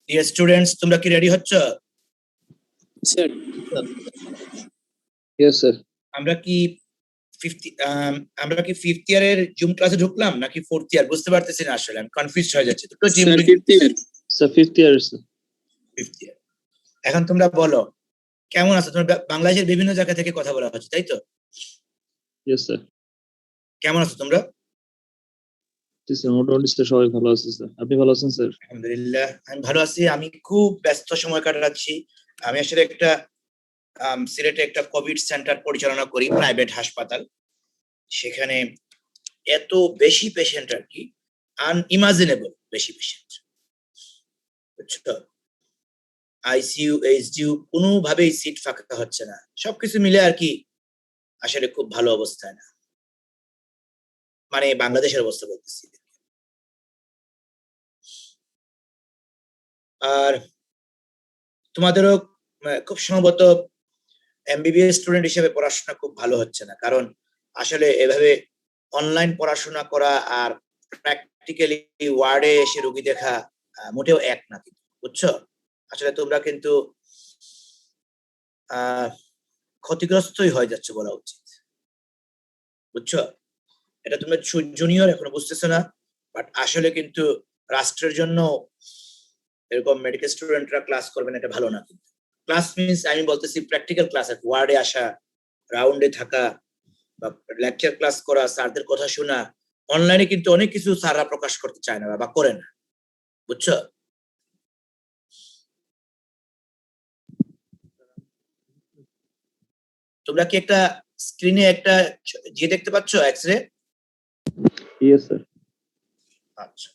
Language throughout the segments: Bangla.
ডিয়ার স্টুডেন্টস, তোমরা কি রেডি হচ্ছ? Sir yes sir. আমরা কি ফিফথ ইয়ারের জুম ক্লাসে ঢুকলাম নাকি ফোর্থ ইয়ার বুঝতে পারতেছি না, আসলে আমি কনফিউজ হয়ে যাচ্ছি। দুটো team sir fifth year sir fifth year sir. Fifth year. এখন তোমরা বলো কেমন আছো? তোমরা বাংলাদেশের বিভিন্ন জায়গা থেকে কথা বলা হচ্ছে, তাই তো? Yes sir. কেমন আছো তোমরা? জি স্যার, মোটামুটি স্যার সবাই ভালো আছে স্যার। আপনি ভালো আছেন স্যার? আলহামদুলিল্লাহ, আমি ভালো আছি। আমি খুব ব্যস্ত সময় কাটাচ্ছি। আমি আসলে একটা সিলেটে একটা কোভিড সেন্টার পরিচালনা করি, প্রাইভেট হাসপাতাল। সেখানে এত বেশি পেশেন্ট আর কি, আনইমাজিনেবল বেশি পেশেন্ট, বুঝছো? আইসিইউ, এইচডিইউ কোনোভাবেই সিট ফাঁকা হচ্ছে না। সবকিছু মিলে আর কি আসলে খুব ভালো অবস্থায় না, মানে বাংলাদেশের অবস্থা বলতেছি। আর তোমাদেরও খুব সম্ভবত এমবিবিএস স্টুডেন্ট হিসেবে পড়াশোনা খুব ভালো হচ্ছে না, কারণ আসলে এভাবে অনলাইন পড়াশোনা করা আর প্র্যাকটিক্যালি ওয়ার্ডে এসে রোগী দেখা মোটেও এক না, কিন্তু বুঝছো? আসলে তোমরা কিন্তু ক্ষতিগ্রস্তই হয়ে যাচ্ছে বলা উচিত, বুঝছো? এটা তোমরা জুনিয়র, এখনো বুঝতেছো না, বাট আসলে কিন্তু রাষ্ট্রের জন্য এরকম মেডিকেল স্টুডেন্টরা ক্লাস করবেন, এটা ভালো না। কিন্তু ক্লাস মিন্স আমি বলতেছি প্র্যাকটিক্যাল ক্লাস, ওয়ার্ডে আসা, রাউন্ডে থাকা বা লেকচার ক্লাস করা, স্যারদের কথা শোনা। অনলাইনে কিন্তু অনেক কিছু স্যাররা প্রকাশ করতে চায় না বা করে না, বুঝছো? তোমরা কি একটা স্ক্রিনে একটা যে দেখতে পাচ্ছ এক্সরে? Yes sir. আচ্ছা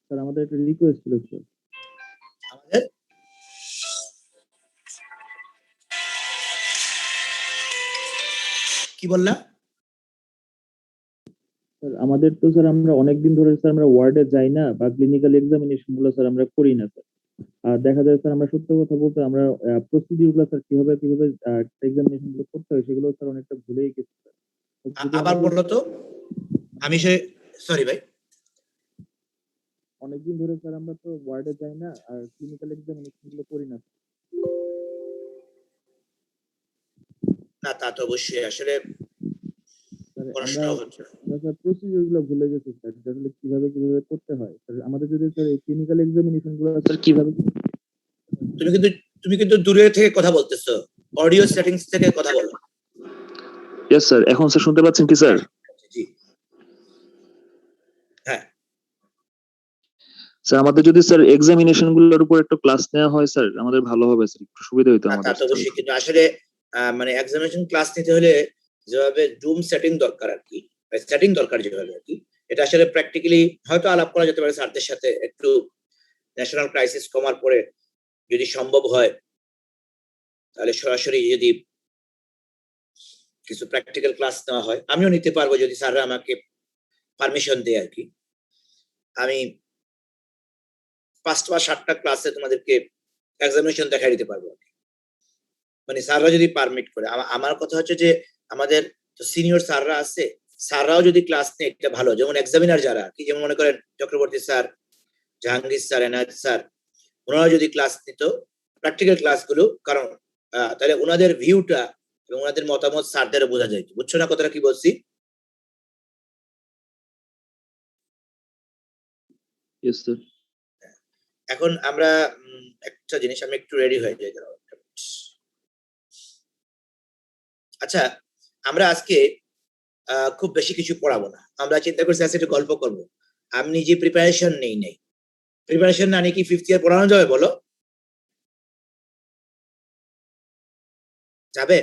স্যার আমাদের একটা রিকোয়েস্ট ছিল স্যার। আমাদের কি বললা? স্যার আমাদের তো স্যার আমরা অনেকদিন ধরে স্যার আমরা ওয়ার্ডে যাই না বা ক্লিনিক্যাল এক্সামিনেশন গুলো স্যার আমরা করি না স্যার। আর দেখা যায় স্যার আমরা সত্য কথা বলতে আমরা প্রসিডিউর গুলো স্যার কিভাবে এক্সামিনেশন গুলো করতে হয় সেগুলো স্যার অনেকটা ভুলেই গেছি স্যার। আবার বললো তো, আমি সরি ভাই। অনেকদিন ধরে স্যার আমরা তো ওয়ার্ডে যাই না আর ক্লিনিক্যাল এক্সামিনেশন গুলো করি না। না তা তো অবশ্যই, আসলে আমরা প্রসিডিউর গুলো ভুলে গেছি স্যার, আসলে কিভাবে করতে হয় স্যার। আমাদের যদি স্যার এই ক্লিনিক্যাল এক্সামিনেশন গুলো স্যার কিভাবে। তুমি কিন্তু দূরে থেকে কথা বলতেছো, অডিও সেটিংস থেকে কথা বলো। Yes sir. এখন স্যার শুনতে পাচ্ছেন কি স্যার? জি হ্যাঁ স্যার আমাদের যদি স্যার এক্সামিনেশন গুলোর উপর একটা ক্লাস নেওয়া হয় স্যার আমাদের ভালো হবে স্যার, একটু সুবিধা হতো আমাদের। তা তো অবশ্যই, কিন্তু আসলে মানে এক্সামিনেশন ক্লাস নিতে হলে যেভাবে জুম সেটিং দরকার আর কি, সেটিং দরকার যেভাবে আর কি, এটা আসলে প্র্যাকটিক্যালি হয়তো আলাপ করা যেতে পারে স্যারদের সাথে, একটু ন্যাশনাল ক্রাইসিস কমার পরে যদি সম্ভব হয়, তাহলে সরাসরি যদি কিছু প্র্যাকটিক্যাল ক্লাস নেওয়া হয়, আমিও নিতে পারবো যদি স্যাররা আমাকে পারমিশন দেয় আর কি। আমি 5টা বা 7টা ক্লাসে তোমাদেরকে এক্সামিনেশন দেখাই দিতে পারবো, মানে স্যাররা যদি পারমিট করে। আমার কথা হচ্ছে যে আমাদের সিনিয়র স্যাররা আছে, স্যাররাও যদি ক্লাস নেয় এটা ভালো। যেমন এক্সামিনার যারা কি, যেমন মনে করেন Chakraborty sir, Jahangir sir, Enayet sir, ওনারা যদি ক্লাস নিত প্র্যাকটিক্যাল ক্লাসগুলো, কারণ তাহলে ওনাদের ভিউটা এবং ওনাদের মতামত স্যারদেরও বোঝা যায়। বুঝছো না কথাটা কি বলছি? Yes sir. এখন আমরা একটা জিনিস, আমি একটু রেডি হয়ে যাই। আচ্ছা, আমরা আজকে খুব বেশি কিছু পড়াবো না, আমরা চিন্তা করছি আজকে একটু গল্প করবো। আমি নিজে প্রিপারেশন নেই। প্রিপারেশন না নিয়ে কি ফিফথ ইয়ার পড়ানো যাবে বলো? যাবে?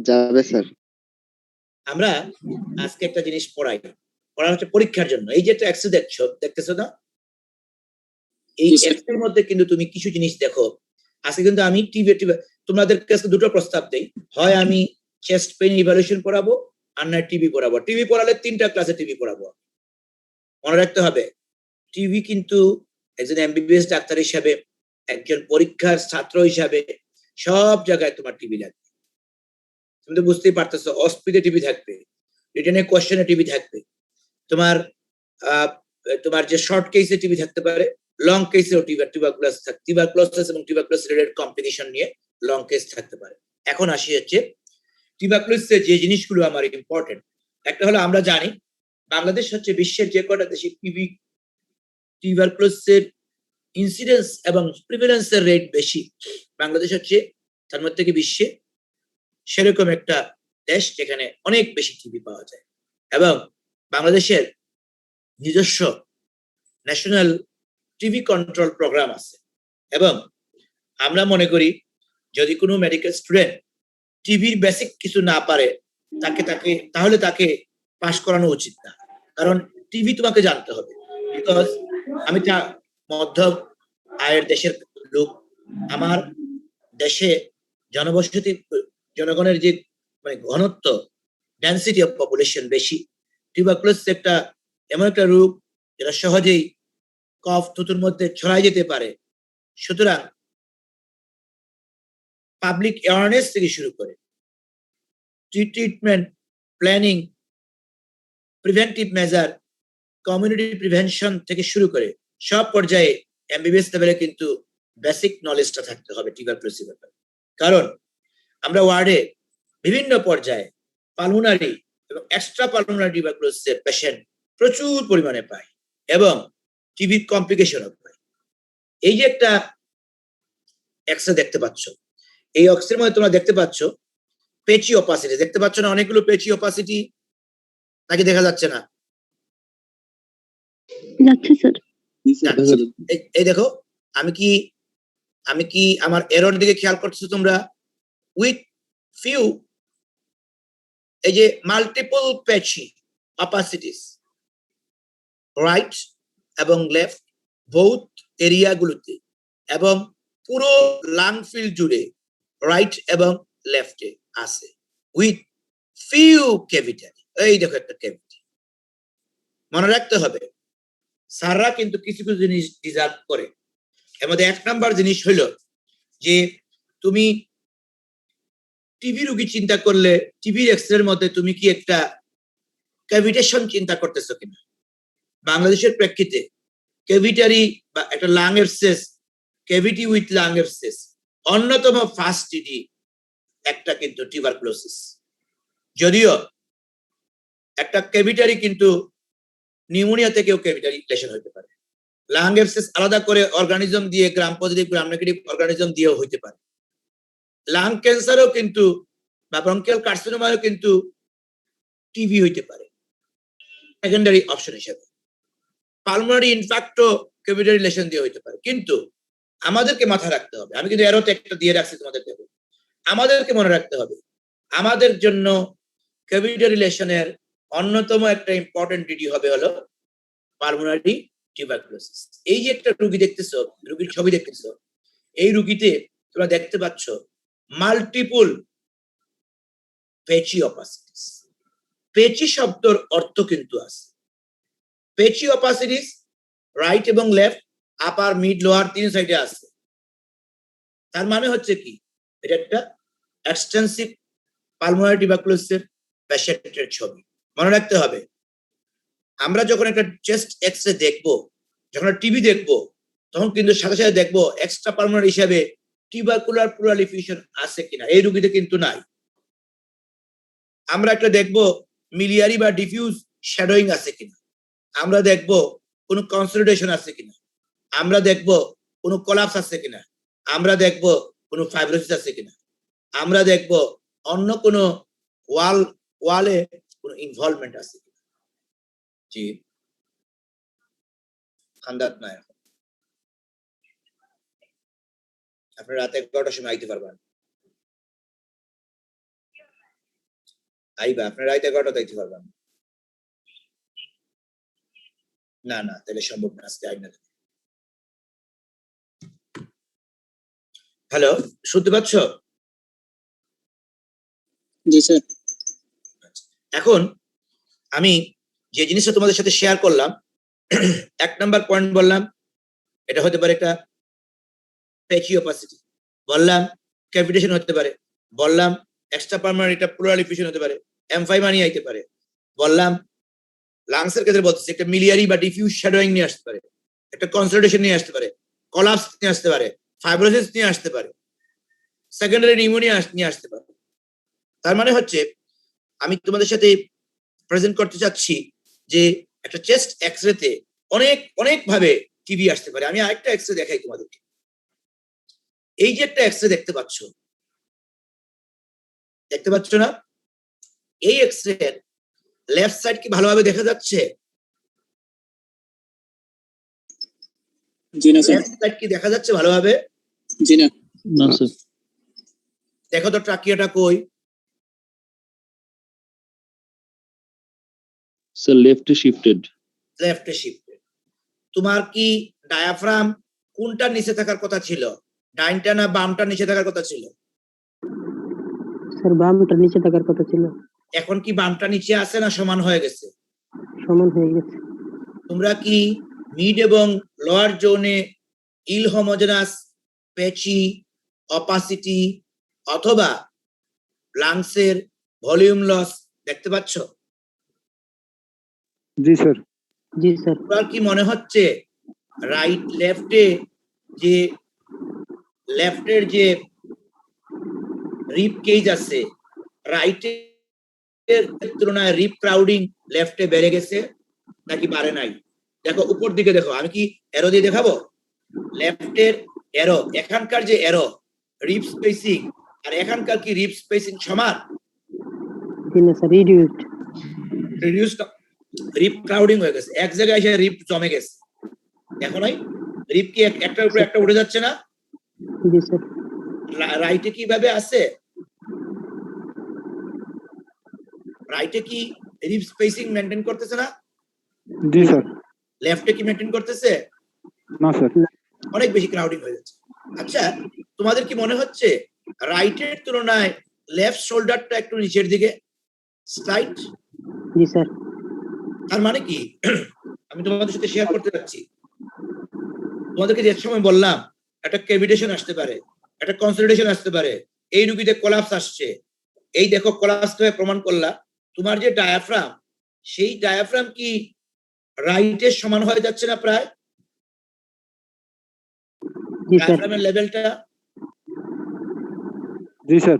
যাবে স্যার। আমরা আজকে একটা জিনিস পড়া হচ্ছে পরীক্ষার জন্য। এই যে একটা এক্স দেখতেছো না, এই এক্স এর মধ্যে কিন্তু তুমি কিছু জিনিস দেখো। আজকে কিন্তু আমি তোমাদের কাছে দুটো প্রস্তাব দেই, হয় আমি চেস্ট পেইন ইভালুয়েশন পড়াবো, আর না টিবি পড়াবো। টিবি পড়ালে 3টা ক্লাসে টিবি পড়াবো। মনে রাখতে হবে, টিবি কিন্তু একজন এমবিবিএস ডাক্তার হিসাবে, একজন পরীক্ষার ছাত্র হিসাবে সব জায়গায় তোমার টিবি লাগবে। তুমি তো বুঝতেই পারতেছো, অস্পিতে টিবি থাকবে, রিটেনের কোশ্চেনে টিবি থাকবে, তোমার যে শর্ট কেসে টিবি থাকতে পারে, লং কেসেও টিউবারকুলোসিস এবং টিউবারকুলোসিস রিলেটেড কমপ্লিকেশন নিয়ে লং কেস থাকতে পারে। এখন আসি হচ্ছে টিউবারকুলোসিসের যে জিনিসগুলো আমার ইম্পর্টেন্ট, একটা হলো আমরা জানি বাংলাদেশ হচ্ছে বিশ্বের যে কটা দেশে টিউবারকুলোসিসের ইনসিডেন্স এবং প্রিভ্যালেন্সের রেট বেশি, বাংলাদেশ হচ্ছে তার মধ্যে থেকে বিশ্বে সেরকম একটা দেশ যেখানে অনেক বেশি টিবি পাওয়া যায় এবং বাংলাদেশের নিজস্ব ন্যাশনাল টিবি কন্ট্রোল প্রোগ্রাম আছে এবং আমরা মনে করি যদি কোনো মেডিকেল স্টুডেন্ট টিবির বেসিক কিছু না পারে তাহলে তাকে পাস করানো উচিত না, কারণ টিবি তোমাকে জানতে হবে। বিকজ আমি মধ্যম আয়ের দেশের লোক, আমার দেশে জনগণের যে মানে ঘনত্ব, ডেন্সিটি অফ পপুলেশন বেশি। টিউবারকুলোসিস একটা এমন একটা রোগ যেটা সহজেই কফ থুতুর মধ্যে ছড়াই যেতে পারে। সুতরাং পাবলিক অ্যাওয়ারনেস থেকে শুরু করে treatment planning, preventive measure, community prevention থেকে শুরু করে সব পর্যায়ে এমবিবিএস লেভেলে কিন্তু বেসিক নলেজটা থাকতে হবে টিউবারকুলোসিস ব্যাপারে। কারণ আমরা ওয়ার্ডে বিভিন্ন পর্যায়ে পালমোনারি এবং এক্সট্রা পালমোনারি টিউবারকুলোসিসের পেশেন্ট প্রচুর পরিমাণে পাই এবং টিবির কমপ্লিকেশনও পাই। এই যে একটা এক্সরে দেখতে পাচ্ছ, এই এক্সরের মধ্যে তোমরা দেখতে পাচ্ছ পেচি অপাসিটি, দেখতে পাচ্ছ না অনেকগুলো পেচি অপাসিটি, নাকি দেখা যাচ্ছে না? যাচ্ছে স্যার। এই দেখো, আমি কি আমার এরর দিকে খেয়াল করছো তোমরা? উইথ ফিউ এই যে মাল্টিপল পেচি অপাসিটিস রাইট এবং লেফট বোথ এরিয়াগুলোতে এবং পুরো লাং ফিল্ড জুড়ে রাইট এবং লেফটে আছে উইথ ফিউ ক্যাভিটারি। এই দেখো একটা ক্যাভিটি, মনে রাখতে হবে স্যাররা কিন্তু কিছু কিছু জিনিস ডিজার্ভ করে। এর মধ্যে এক নাম্বার জিনিস হলো যে তুমি টিবি রোগী চিন্তা করলে টিবির এক্সরের মধ্যে তুমি কি একটা ক্যাভিটেশন চিন্তা করতেছো কিনা? বাংলাদেশের প্রেক্ষিতে ক্যাভিটারি বা একটা lung abscess, cavity with lung abscess অন্যতম ফার্স্ট টিডি একটা কিন্তু টিউবারকুলোসিস। যদিও একটা ক্যাভিটারি কিন্তু নিউমোনিয়া থেকেও ক্যাভিটারি লেশন হতে পারে। লাং এবসেস আলাদা করে অর্গানিজম দিয়ে, gram positive gram negative organism দিয়েও হইতে পারে। লাং ক্যান্সারও কিন্তু বা ব্রঙ্কিয়াল কার্সিনোমাও কিন্তু টিবি হইতে পারে সেকেন্ডারি অপশন হিসেবে। পালমোনারি ইনফ্যাক্টও ক্যাভিটারি লেশন দিয়ে হইতে পারে। কিন্তু আমাদেরকে মাথায় রাখতে হবে, আমি কিন্তু এরোতে একটা দিয়ে রাখছি তোমাদের দেবো, আমাদেরকে মনে রাখতে হবে আমাদের জন্য ক্যাভিটারি লেশনের অন্যতম একটা ইম্পর্টেন্ট ডিডি হবে হলো পালমোনারি টিউবারকুলোসিস। এই যে একটা রোগী দেখতেছো, রোগীর ছবি দেখতেছো, এই রোগীতে তোমরা দেখতে পাচ্ছ মাল্টিপল পেচি অপাসিটিস। পেচি শব্দের অর্থ কিন্তু আছে, পেচি অপাসিটিস রাইট এবং লেফট, আপার মিড লোয়ার তিন সাইডে আছে। তার মানে হচ্ছে কি, এটা একটা এক্সটেন্সিভ পালমোনারি টিউবারকুলোসিসের পেশেন্টের ছবি। মনে রাখতে হবে আমরা যখন একটা চেস্ট এক্সরে দেখবো, যখন টিবি দেখবো, তখন কিন্তু সাথে সাথে দেখবো এক্সট্রা পালমোনারি হিসাবে টিউবারকুলার প্লুরাল এফিউশন আছে কিনা। এই রোগীতে কিন্তু নাই। আমরা একটা দেখবো মিলিয়ারি বা ডিফিউজ শ্যাডোয়িং আছে কিনা, আমরা দেখবো কোনো কনসলিডেশন আছে কিনা, আমরা দেখবো কোনো কোলাপস আছে কিনা, আমরা দেখবো কোনো ফাইব্রোসিস আছে কিনা, আমরা দেখবো অন্য কোনো ওয়ালে কোনো ইনভলভমেন্ট আছে কিনা। জি খান্দাত না, আপনি রাতে 11টার সময় আইতে পারবেন? আইবা, আপনি রাতে 11টাতে আইতে পারবেন? না না, তাহলে সম্ভব না, আজকে আইনা। হ্যালো, শুনতে পাচ্ছ? জি স্যার। এখন আমি যে জিনিসটা তোমাদের সাথে শেয়ার করলাম, এক নাম্বার পয়েন্ট বললাম এটা হতে পারে একটা পেচি অপাসিটি, বললাম ক্যাভিটেশন হতে পারে, বললাম এক্সট্রা পালমোনারি এটা প্লুরাল এফিউশন হতে পারে, এমফাইমানি আইতে পারে, বললাম লাংসের ক্ষেত্রে বলতেছি একটা মিলিয়ারি বা ডিফিউজ শ্যাডোয়িং নিয়ে আসতে পারে, একটা কনসলিডেশন নিয়ে আসতে পারে, কলাপস নিয়ে আসতে পারে, ফাইব্রোসিস নিয়ে আসতে পারে, সেকেন্ডারি নিউমোনিয়া নিয়ে আসতে পারে। তার মানে হচ্ছে আমি তোমাদের সাথে প্রেজেন্ট করতে চাচ্ছি যে একটা চেস্ট এক্সরেতে অনেক অনেক ভাবে টিভি আসতে পারে। আমি আরেকটা এক্সরে দেখাই তোমাদেরকে। এই যে একটা এক্সরে দেখতে পাচ্ছ না? এই এক্সরে লেফট সাইড কি ভালোভাবে দেখা যাচ্ছে? জি না স্যার। লেফট সাইড কি দেখা যাচ্ছে ভালোভাবে? জি না। না স্যার। দেখো তো ট্রাকিয়াটা কই? স্যার লেফটে শিফটেড। লেফটে শিফটেড। তোমার কি ডায়াফ্রাম কোনটা নিচে থাকার কথা ছিল? ডাইনটা না বামটা নিচে থাকার কথা ছিল? স্যার বামটা নিচে থাকার কথা ছিল। এখন কি বামটা নিচে আছে না সমান হয়ে গেছে? সমান হয়ে গেছে। তোমরা কি মিড এবং লোয়ার জোনে ইলহোমোজেনাস, প্যাচি, অপাসিটি অথবা লাংসের ভলিউম লস দেখতে পাচ্ছ? জি স্যার। জি স্যার। তোমার কি মনে হচ্ছে রাইট লেফটে যে লেফটের যে রিপ কেজ আছে, রাইটের তুলনায় রিপ ক্রাউডিং লেফটে বেড়ে গেছে নাকি বাড়ে নাই? দেখো উপর দিকে দেখো, আমি কি এরো দিয়ে দেখাবো? লেফটের এরো, এখানকার যে এরো রিপ স্পেসিং আর এখানকার কি রিপ স্পেসিং সমান? জি না স্যার, রিডিউস রিপ ক্রাউডিং হয়ে গেছে, এক জায়গায় এসে রিপ জমে গেছে। দেখো নাই রিপ কি একটার উপরে একটা উঠে যাচ্ছে না? জি স্যার। রাইটে কিভাবে আছে? রাইটে কি রিপ স্পেসিং মেইনটেইন করতেছে না? জি স্যার। লেফটে কি মেইনটেইন করতেছে? না স্যার। অনেক বেশি ক্রাউডিং হয়ে যাচ্ছে। আচ্ছা, তোমাদের কি মনে হচ্ছে রাইটের তুলনায় লেফট শোল্ডারটা একটু নিচের দিকে স্লাইড? জি স্যার। তার মানে কি আমি তোমাদের সাথে শেয়ার করতে যাচ্ছি, তোমাদেরকে যে সময় বললাম একটা ক্যাভিটেশন আসতে পারে, একটা কনসলিডেশন আসতে পারে, এই রুগীতে কোলাপস আসছে, এই দেখো কোলাপস হয়ে প্রমাণ করলা। তোমার যে ডায়াফ্রাম, সেই ডায়াফ্রাম কি রাইটের সমান হয়ে যাচ্ছে না প্রায়? জি স্যার। ডায়াফ্রামের লেভেলটা? জি স্যার।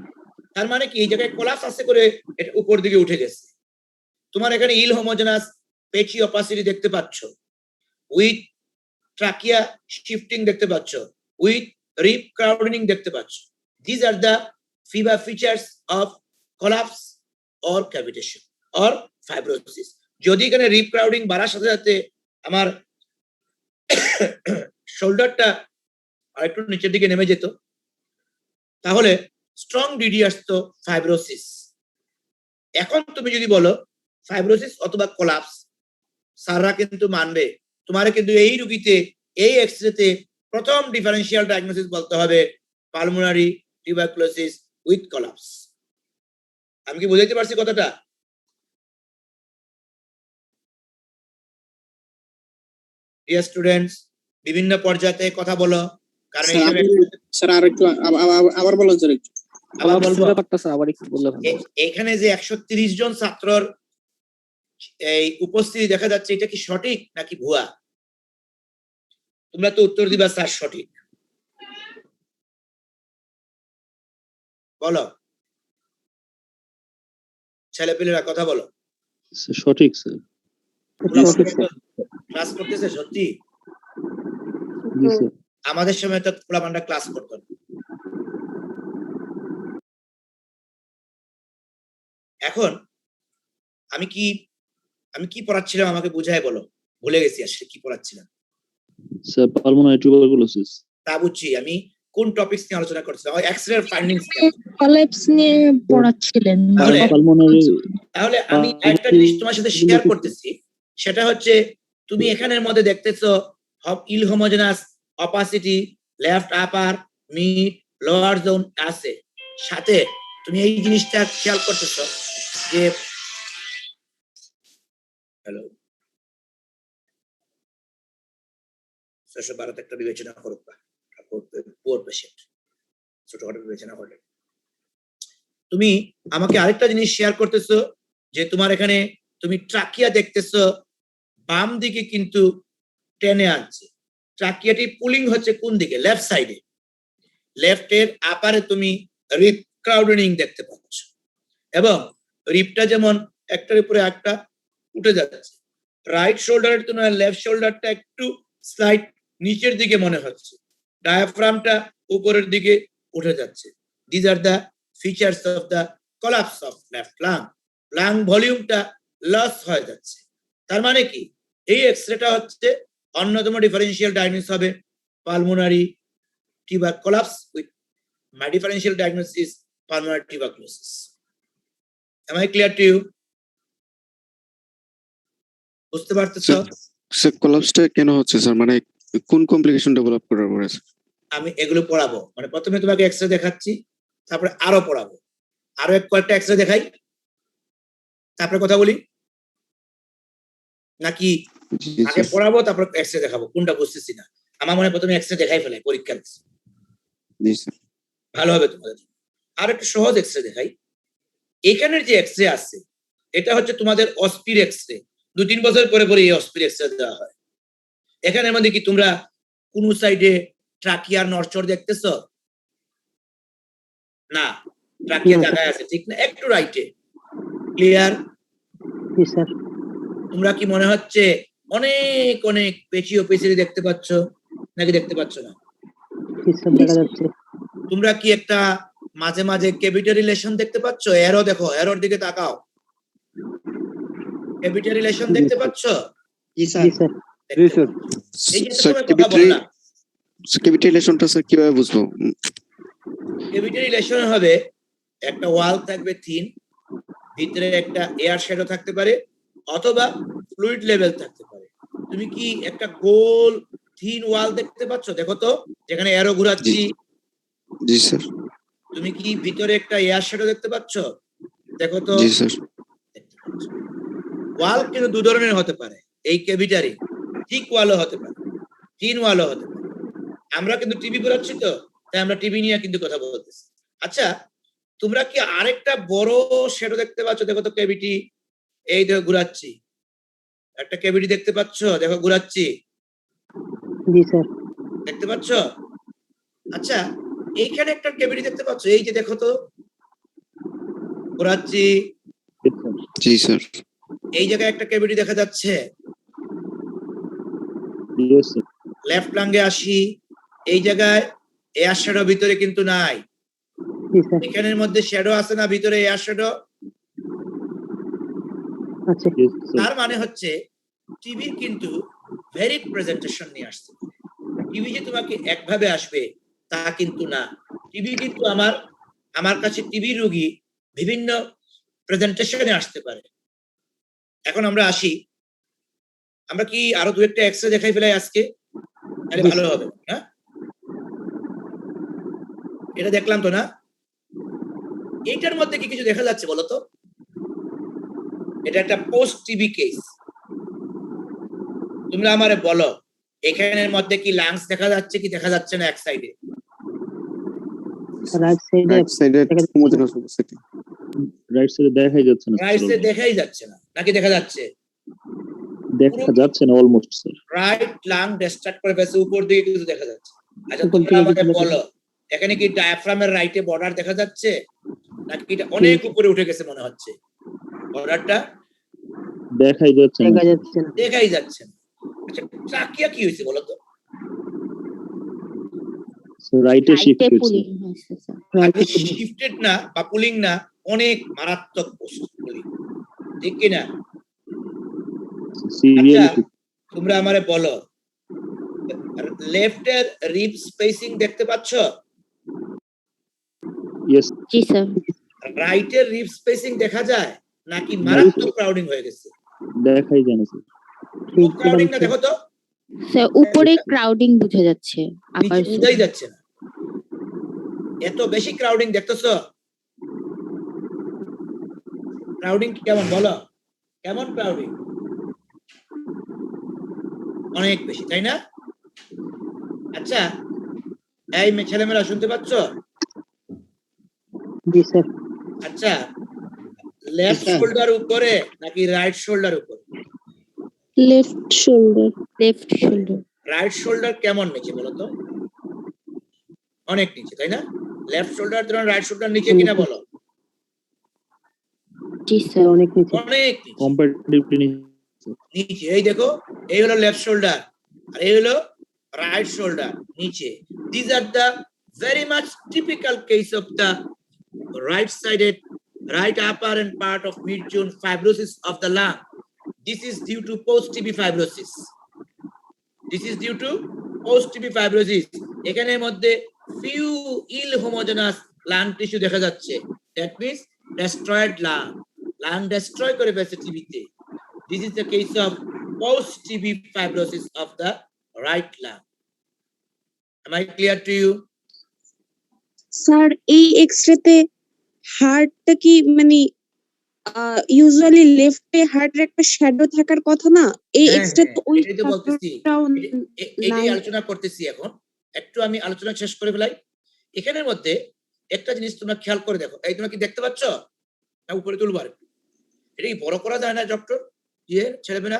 তার মানে কি এই জায়গায় কোলাপস আছে করে এটা উপর দিকে উঠে গেছে। তোমার এখানে ইল হোমোজেনাস পেচি অপাসিটি দেখতে পাচ্ছ, উইথ ট্রাকিয়া শিফটিং দেখতে পাচ্ছ, উইথ রিপ ক্রাউডিং দেখতে পাচ্ছ। This are the features of collapse or cavitation or fibrosis. যদি এখানে রিপ ক্রাউডিং বাড়ার সাথে সাথে আমার শোল্ডারটা আর একটু নিচের দিকে নেমে যেত, তাহলে স্ট্রং ডিডি আসতো ফাইব্রোসিস। এখন তুমি যদি বলো ফাইব্রোসিস অথবা কোলাপস, স্যাররা কিন্তু মানবে। তোমার কিন্তু এই রুগীতে এই এক্সরেতে প্রথম ডিফারেন্সিয়াল ডায়াগনোসিস বলতে হবে পালমোনারি টিউবারকুলোসিস উইথ কোলাপস। আমি কি বুঝাইতে পারছি কথাটা? ডিয়ার স্টুডেন্টস, বিভিন্ন পর্যায়ে কথা বলো, কারণ স্যার আর একটু আবার বলেন স্যার একটু। আবার বলবো। আবার একটু বললে ভালো। এখানে যে 130 জন ছাত্রর এই উপস্থিতি দেখা যাচ্ছে, এটা কি সঠিক নাকি ভুয়া? তোমরা তো উত্তর দিবা স্যার সঠিক। বলো ছেলেপেলেরা, কথা বলো। সঠিক স্যার। ক্লাস করতেছে সত্যি? জি স্যার। আমাদের সময় তো পোলাপানরা ক্লাস করতো না। এখন আমি কি পড়াচ্ছিলাম আমাকে বুঝায় বলো, ভুলে গেছি আসলে কি পড়াচ্ছিলাম। Sir pulmonary tuberculosis. তা বুঝছি, আমি কোন টপিকস নিয়ে আলোচনা করছিলাম? X-ray findings. কোলাপস নিয়ে পড়াচ্ছিলেন। তাহলে আমি একটা জিনিস তোমার সাথে শেয়ার করতেছি, সেটা হচ্ছে তুমি এখানের মধ্যে দেখতেছো ইল হোমোজেনাস অপাসিটি, লেফট আপার, মিড, লোয়ার জোন আছে। সাথে তুমি এই জিনিসটা খেয়াল করতেছো যে হ্যালো 612 একটা বিবেচনা করুক না, পুয়ার পেশেন্ট, ছোটখাটো বিবেচনা করলে। তুমি আমাকে আরেকটা জিনিস শেয়ার করতেছো যে তোমার এখানে তুমি ট্রাকিয়া দেখতেছো বাম দিকে কিন্তু টেনে আনছে, ট্রাকিয়াটি পুলিং হচ্ছে কোন দিকে? লেফট সাইডে। লেফটের আপারে তুমি রিপ ক্রাউডেনিং দেখতে পাচ্ছ এবং রিপটা যেমন একটার উপরে একটা উঠে যাচ্ছে। রাইট শোল্ডারের তুলনায় লেফট শোল্ডারটা একটু স্লাইড নিচের দিকে মনে হচ্ছে। ডায়াফ্রামটা উপরের দিকে উঠে যাচ্ছে। This are the features of the collapse of left lung. Lung ভলিউমটা লস হয়ে যাচ্ছে। তার মানে কি? এই এক্সরেটা হচ্ছে অন্যতম ডিফারেন্সিয়াল ডায়াগনোসিস হবে pulmonary collapse with my differential diagnosis is pulmonary tuberculosis. Am I clear to you? বুঝতে পারতেছো? স্যার কোলাপসটা কেন হচ্ছে স্যার, মানে কোন কমপ্লিকেশন ডেভেলপ করার পরে? আমি এগুলো পড়াবো, মানে প্রথমে তোমাকে এক্সরে দেখাচ্ছি, তারপরে আরো পড়াবো। আরো কয়েকটা এক্সরে দেখাই, তারপরে কথা বলি, নাকি আগে পড়াবো তারপর এক্সরে দেখাবো? কোনটা বুঝতেছি না। আমার মনে হয় প্রথমে এক্সরে দেখাই ফেলাই পরীক্ষার। জি স্যার। ভালো হবে তোমাদের। আর একটা সহজ এক্সরে দেখাই। এখানের যে এক্সরে আছে এটা হচ্ছে তোমাদের অস্পির এক্সরে। 2-3 বছর পরে পরে এই অস্পির এক্সরে দেওয়া হয়। এখানের মধ্যে কি তোমরা কোন সাইডে ট্রাকিয়ার নড়চড় দেখতেছো? না, ট্রাকিয়া জায়গায় আছে, ঠিক না? একটু রাইটে। ক্লিয়ার? জি স্যার। তোমরা কি মনে হচ্ছে অনেক অনেক পেশি ও পেশি দেখতে পাচ্ছ নাকি দেখতে পাচ্ছ না? জি স্যার, দেখা যাচ্ছে। তোমরা কি একটা মাঝে মাঝে ক্যাভিটি রিলেশন দেখতে পাচ্ছ? এরো দেখো, এরোর দিকে তাকাও। ক্যাভিটি রিলেশন দেখতে পাচ্ছ? জি জি স্যার। জি স্যার। এই যে স্যার তুমি কথা বললা, ক্যাভিটি রিলেশনটা স্যার কিভাবে বুঝবো? ক্যাভিটি রিলেশন হবে একটা ওয়াল থাকবে থিন, ভিতরে একটা এয়ার শ্যাডো থাকতে পারে অথবা ফ্লুইড লেভেল থাকতে পারে। তুমি কি একটা গোল থিন ওয়াল দেখতে পাচ্ছ? দেখো তো, যেখানে এরো ঘুরাচ্ছি। জি স্যার। তুমি কি ভিতরে একটা এয়ার শ্যাডো দেখতে পাচ্ছ? দেখো তো। জি স্যার। ওয়াল কিন্তু 2 ধরনের হতে পারে। এই ক্যাভিটারি থিক ওয়ালও হতে পারে, থিন ওয়ালও হতে পারে। আমরা কিন্তু টিভি ঘুরাচ্ছি তো, তাই আমরা টিভি নিয়ে কিন্তু কথা বলতেছি। আচ্ছা, তোমরা কি আরেকটা বড় শ্যাডো দেখতে পাচ্ছ? দেখো তো ক্যাভিটি, এই দেখো ঘুরাচ্ছি, একটা ক্যাভিটি দেখতে পাচ্ছ? দেখো ঘুরাচ্ছি, জি স্যার। দেখতে পাচ্ছ? আচ্ছা, এইখানে একটা ক্যাভিটি দেখতে পাচ্ছ? এই যে দেখো তো, ঘুরাচ্ছি, জি স্যার। এই জায়গায় একটা ক্যাভিটি দেখা যাচ্ছে। Yes sir. লেফট লাঙ্গে আসি, এই জায়গায় এয়ার শ্যাডো ভিতরে কিন্তু নাই। জি স্যার। এখানের মধ্যে শ্যাডো আছে না ভিতরে, এয়ার শ্যাডো? আচ্ছা। Yes sir. তার মানে হচ্ছে টিভির কিন্তু ভেরিড প্রেজেন্টেশন নিয়ে আসছে। টিভি যে তোমাকে একভাবে আসবে তা কিন্তু না। টিভি কিন্তু আমার কাছে টিভি রোগী বিভিন্ন প্রেজেন্টেশনে আসতে পারে। এখন আমরা আসি, আমরা কি আরো 2-একটা এক্সরে দেখাই ফেলাই আজকে? তাহলে ভালো হবে, হ্যাঁ? এটা দেখলাম তো না? এইটার মধ্যে কি কিছু দেখা যাচ্ছে বলো তো? এটা একটা পোস্ট টিবি কেস। তোমরা আমারে বলো, এখানের মধ্যে কি লাংস দেখা যাচ্ছে কি দেখা যাচ্ছে না? এক সাইডে, রাইট সাইডে রাইট সাইডে হোমোজেনাস ওবেসিটি। রাইট সাইডে দেখাই যাচ্ছে না রাইট স্যার। সাইডে দেখাই যাচ্ছে না নাকি দেখা যাচ্ছে? দেখা যাচ্ছে না almost sir. Right lung distract করে ফেলছে, উপর দিকে কিছু দেখা যাচ্ছে। আচ্ছা, উপর তোমরা দিকে আমাকে কিছু দেখা বলো, এখানে কি ডায়াফ্রামের রাইটে বর্ডার দেখা যাচ্ছে নাকি এটা অনেক উপরে উঠে গেছে মনে হচ্ছে? বর্ডারটা দেখাই যাচ্ছে না। দেখা যাচ্ছে না। দেখাই যাচ্ছে না। আচ্ছা, ট্রাকিয়া কি হয়েছে বলো তো? রাইটে শিফট রাইটে হচ্ছে। পুলিং হয়েছে স্যার। আগে শিফটেড না বা পুলিং না, অনেক মারাত্মক পুলিং, ঠিক কি না? সিরিয়ালি আচ্ছা, তোমরা আমারে বলো, লেফটের রিব স্পেসিং দেখতে পাচ্ছ? ইয়েস জি স্যার। রাইটের রিব স্পেসিং দেখা যায় নাকি মারাত্মক ক্রাউডিং হয়ে গেছে? দেখাই যায় না স্যার। খুব ক্রাউডিং না, দেখো তো, স্যার উপরে ক্রাউডিং বোঝা যাচ্ছে, আপার নিচে বোঝাই যাচ্ছে না। এত বেশি ক্রাউডিং দেখতেছো? ক্রাউডিং কেমন বলো? কেমন ক্রাউডিং? অনেক বেশি, তাই না? আচ্ছা, এই ছেলেমেয়েরা শুনতে পাচ্ছ? জি স্যার। আচ্ছা, লেফট শোল্ডার উপরে নাকি রাইট শোল্ডার উপরে? Left shoulder. Left shoulder. Right shoulder কেমন নিচে বলতো? অনেক নিচে, তাই না? লেফট শোল্ডার তুলনায় রাইট শোল্ডার নিচে কিনা বলো? জি স্যার স্যার। অনেক নিচে। অনেক নিচে। কম্পারেটিভলি নিচে এই দেখো, এই হলো লেফট শোল্ডার আর এই হলো রাইট শোল্ডার নিচে। This are the very much typical case of the right-sided, right upper and part of mid-zone fibrosis of the lung. This is due to post-TB fibrosis. This is due to post-TB fibrosis. এখানের মধ্যে few ill homogeneous lung tissue দেখা যাচ্ছে। That means destroyed lung. Lung destroy করে ফেলছে টিবিতে। This is the case of post-TB fibrosis of the right lung. Am I clear to you? Sir এই এক্সরেতে হার্টটা কি মানে ইউজুয়ালি লেফটে হার্টের একটা শ্যাডো থাকার কথা না, এই হ্যাঁ, এক্সরে তো ওই এটাই তো বলতেছি। শ্যাডোটাও এটাই নাই। আলোচনা করতেছি এখন। একটু আমি আলোচনা শেষ করে ফেলাই। এখানের মধ্যে একটা জিনিস তোমরা খেয়াল করে দেখো। এই তোমরা কি দেখতে পাচ্ছ? না উপরে তুলবো আরেকটু? এটা কি বড় করা যায় না ডক্টর? ছেলেমেয়েরা?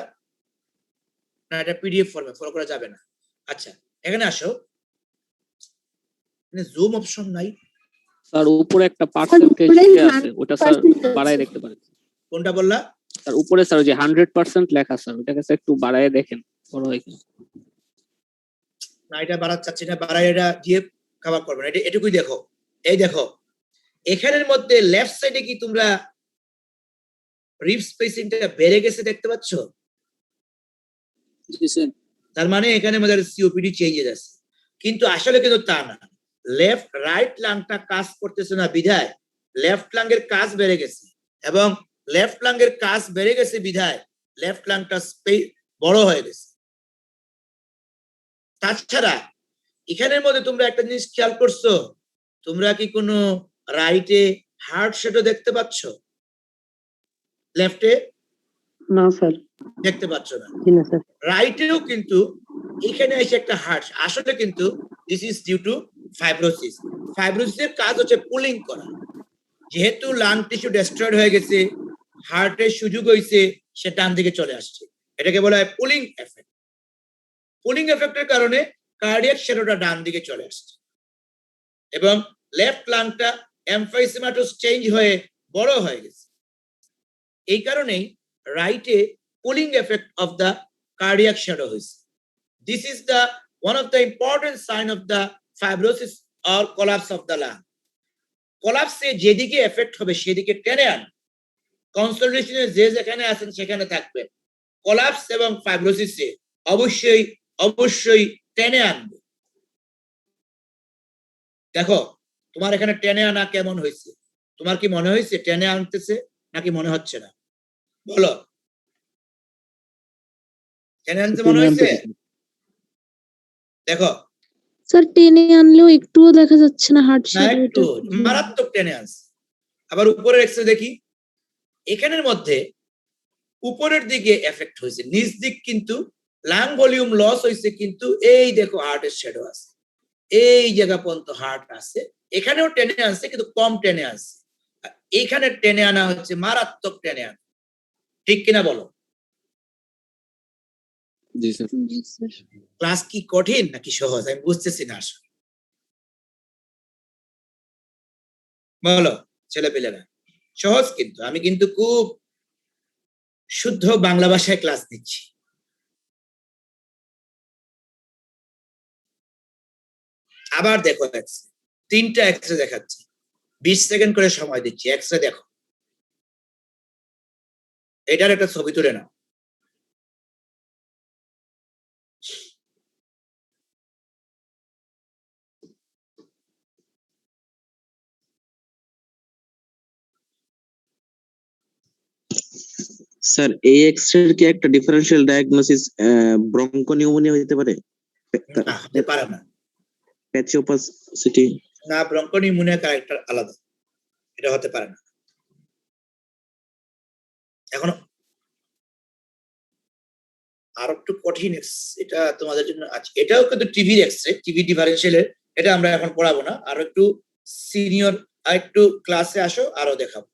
না এটা পিডিএফ ফর্মে বড় করা যাবে না। আচ্ছা, এখানে আসো। এখানে জুম অপশন নাই। স্যার উপরে একটা পার্সেন্টেজ আছে, ওটা স্যার বাড়ায় দেখতে পারেন। কোনটা বললা? স্যার উপরে স্যার ওই যে 100% লেখা স্যার, ওটাকে স্যার একটু বাড়ায় দেখেন বড় হয় কিনা। না এটা বাড়াতে চাচ্ছি না, বাড়াই এটা দিয়ে কভার করবে না। এটা এটুকুই দেখো। এই দেখো, এখানের মধ্যে লেফট সাইডে কি তোমরা রিব স্পেসিংটা বেড়ে গেছে দেখতে পাচ্ছ? জি স্যার। তার মানে এখানে আমাদের সিওপিডি চেঞ্জেস আছে, কিন্তু আসলে কিন্তু তা না। লেফট রাইট লাংটা কাজ করতেছে না বিধায় লেফট লাংয়ের কাজ বেড়ে গেছে, এবং লেফট লাংয়ের কাজ বেড়ে গেছে বিধায় লেফট লাংটা বড় হয়ে গেছে। তাছাড়া এখানের মধ্যে তোমরা একটা জিনিস খেয়াল করছো, তোমরা কি কোনো রাইটে হার্ট শ্যাডো দেখতে পাচ্ছ? লেফটে না স্যার। দেখতে পাচ্ছ না। জি না স্যার। রাইটেও কিন্তু এখানে এসে একটা হার্ট, আসলে কিন্তু this is due to fibrosis. ফাইব্রোসিসের কাজ হচ্ছে পুলিং করা। যেহেতু লাং টিস্যু ডেস্ট্রয়েড হয়ে গেছে, হার্টের সুযোগ হয়েছে, সে ডান দিকে চলে আসছে। এটাকে বলা হয় পুলিং এফেক্ট। পুলিং এফেক্টের কারণে কার্ডিয়াক শ্যাডোটা ডান দিকে চলে আসছে, এবং লেফট লাংটা এমফাইসিমাটোস চেঞ্জ হয়ে বড় হয়ে গেছে। এই কারণেই রাইটে pulling effect of the cardiac shadow হয়েছে। This is the one of the important sign of the fibrosis or collapse of the lung. Collapse যেদিকে এফেক্ট হবে সেদিকে টেনে আন। কনসলিডেশনে যে যেখানে আছেন সেখানে থাকবেন। কোলাপস এবং ফাইব্রোসিসে অবশ্যই অবশ্যই টেনে আনবে। দেখো তোমার এখানে টেনে আনা কেমন হয়েছে? তোমার কি মনে হয়েছে টেনে আনতেছে নাকি মনে হচ্ছে না? বলো, টেনে আনতে মনে হয়েছে? দেখো স্যার টেনে আনলেও একটুও দেখা যাচ্ছে না হার্ট না, শ্যাডোটা। একটু মারাত্মক টেনে আনছে। আবার উপরের এক্সরে দেখি, এখানের মধ্যে উপরের দিকে এফেক্ট হয়েছে, নিচ দিক কিন্তু লাং ভলিউম লস হয়েছে, কিন্তু এই দেখো হার্টের শ্যাডো আছে, এই জায়গা পর্যন্ত হার্ট আছে। এখানেও টেনে আনছে কিন্তু কম টেনে আনছে, এইখানে টেনে আনা হচ্ছে মারাত্মক টেনে আনা। ঠিক কিনা বলো? জি স্যার। জি স্যার। ক্লাস কি কঠিন নাকি সহজ আমি বুঝতেছি না আসলে। বলো ছেলে পেলেরা, সহজ কিন্তু আমি কিন্তু খুব শুদ্ধ বাংলা ভাষায় ক্লাস নিচ্ছি। আবার দেখো এক্সরে, 3টা এক্সরে দেখাচ্ছি, 20 সেকেন্ড করে সময় দিচ্ছি। এক্সরে দেখো, এটার একটা ছবি তুলে নাও। স্যার এই এক্সরের কি একটা ডিফারেন্সিয়াল ডায়াগনোসিস ব্রঙ্কোনিউমোনিয়া হতে পারে? না, হতে পারে না। প্যাচিওপাসিটি? না, ব্রঙ্কোনিউমোনিয়া ক্যারেক্টার আলাদা, এটা হতে পারে না। এখন আর একটু কঠিন, এটা তোমাদের জন্য আছে। এটাও কিন্তু টিভি এক্সরে, টিভি ডিফারেন্সিয়ালের, এটা আমরা এখন পড়াবো না। আর একটু সিনিয়র আর একটু ক্লাসে আসো, আরো দেখাবো।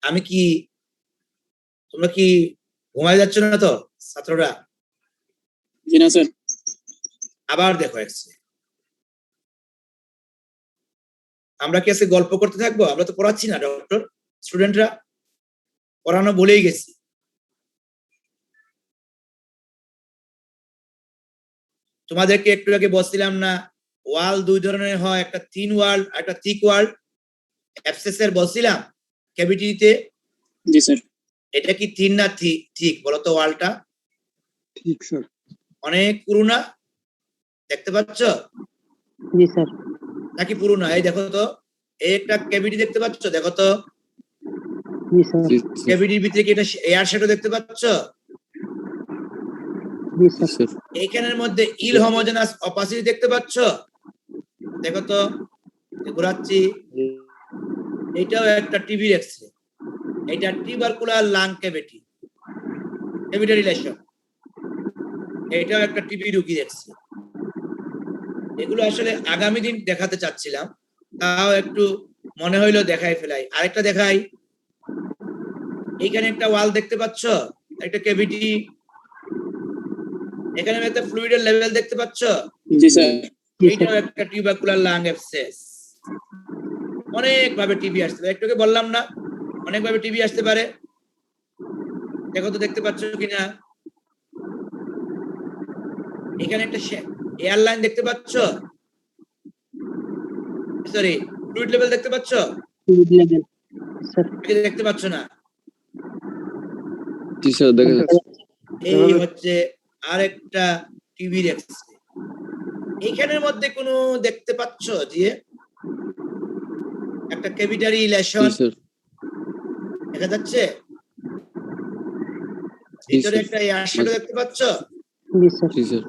আমি কি তোমরা কি ঘুমায় যাচ্ছ না তো ছাত্ররা? জি না স্যার। আবার দেখো এক্সরে। আমরা কি আজকে গল্প করতে থাকবো? আমরা তো পড়াচ্ছি না ডক্টর, স্টুডেন্টরা পড়ানো ভুলেই গেছি। তোমাদেরকে একটু আগে বলছিলাম না ওয়াল দুই ধরনের হয়, একটা থিন ওয়াল একটা থিক ওয়াল। অ্যাবসেসের বলছিলাম ক্যাভিটিতে। জি স্যার। এটা কি থিন না ঠিক বলো তো? ওয়ালটা ঠিক স্যার। অনেক পুরোনা, দেখতে পাচ্ছ জি স্যার। নাকি পুরোনা? এই দেখো তো, এই একটা ক্যাভিটি দেখতে পাচ্ছ, দেখো তো জি স্যার। ক্যাভিটির ভিতরে কি এটা এয়ার শ্যাডো দেখতে পাচ্ছ? জি স্যার। এইখানের মধ্যে ইল হোমোজেনাস অপাসিটি দেখতে পাচ্ছ? দেখো তো, ঘোরাচ্ছি। এটাও একটা টিবি এক্সরে। এটা টিউবারকুলার লাং ক্যাভিটি, ক্যাভিটারি লেশন। এটাও একটা টিবি রোগী এক্সরে। এগুলো আসলে আগামী দিন দেখাতে চাচ্ছিলাম, তাও একটু মনে হইলো দেখাই ফেলাই। আরেকটা দেখাই, এইখানে একটা ওয়াল দেখতে পাচ্ছ, একটা ক্যাভিটি। এখানে একটা ফ্লুইডের লেভেল দেখতে পাচ্ছ? জি স্যার। এইটাও একটা টিউবারকুলার লাং অ্যাবসেস। অনেক ভাবে টিবি আসতে পারে, একটু আগে বললাম না অনেক ভাবে টিবি আসতে পারে। দেখো তো দেখতে পাচ্ছ কিনা? এখানে একটা এয়ারলাইন দেখতে পাচ্ছ, সরি ফ্লুইড লেভেল দেখতে পাচ্ছ? Fluid level sir. দেখতে পাচ্ছ না? জি স্যার, দেখা যাচ্ছে। এই হচ্ছে আরেকটা টিবি এক্সরে। এইখানের মধ্যে কোনো দেখতে পাচ্ছ যে একটা ক্যাভিটারি লেশন জি স্যার। দেখা যাচ্ছে? ভিতরে একটা এয়ার শ্যাডো দেখতে পাচ্ছ? জি স্যার। জি স্যার।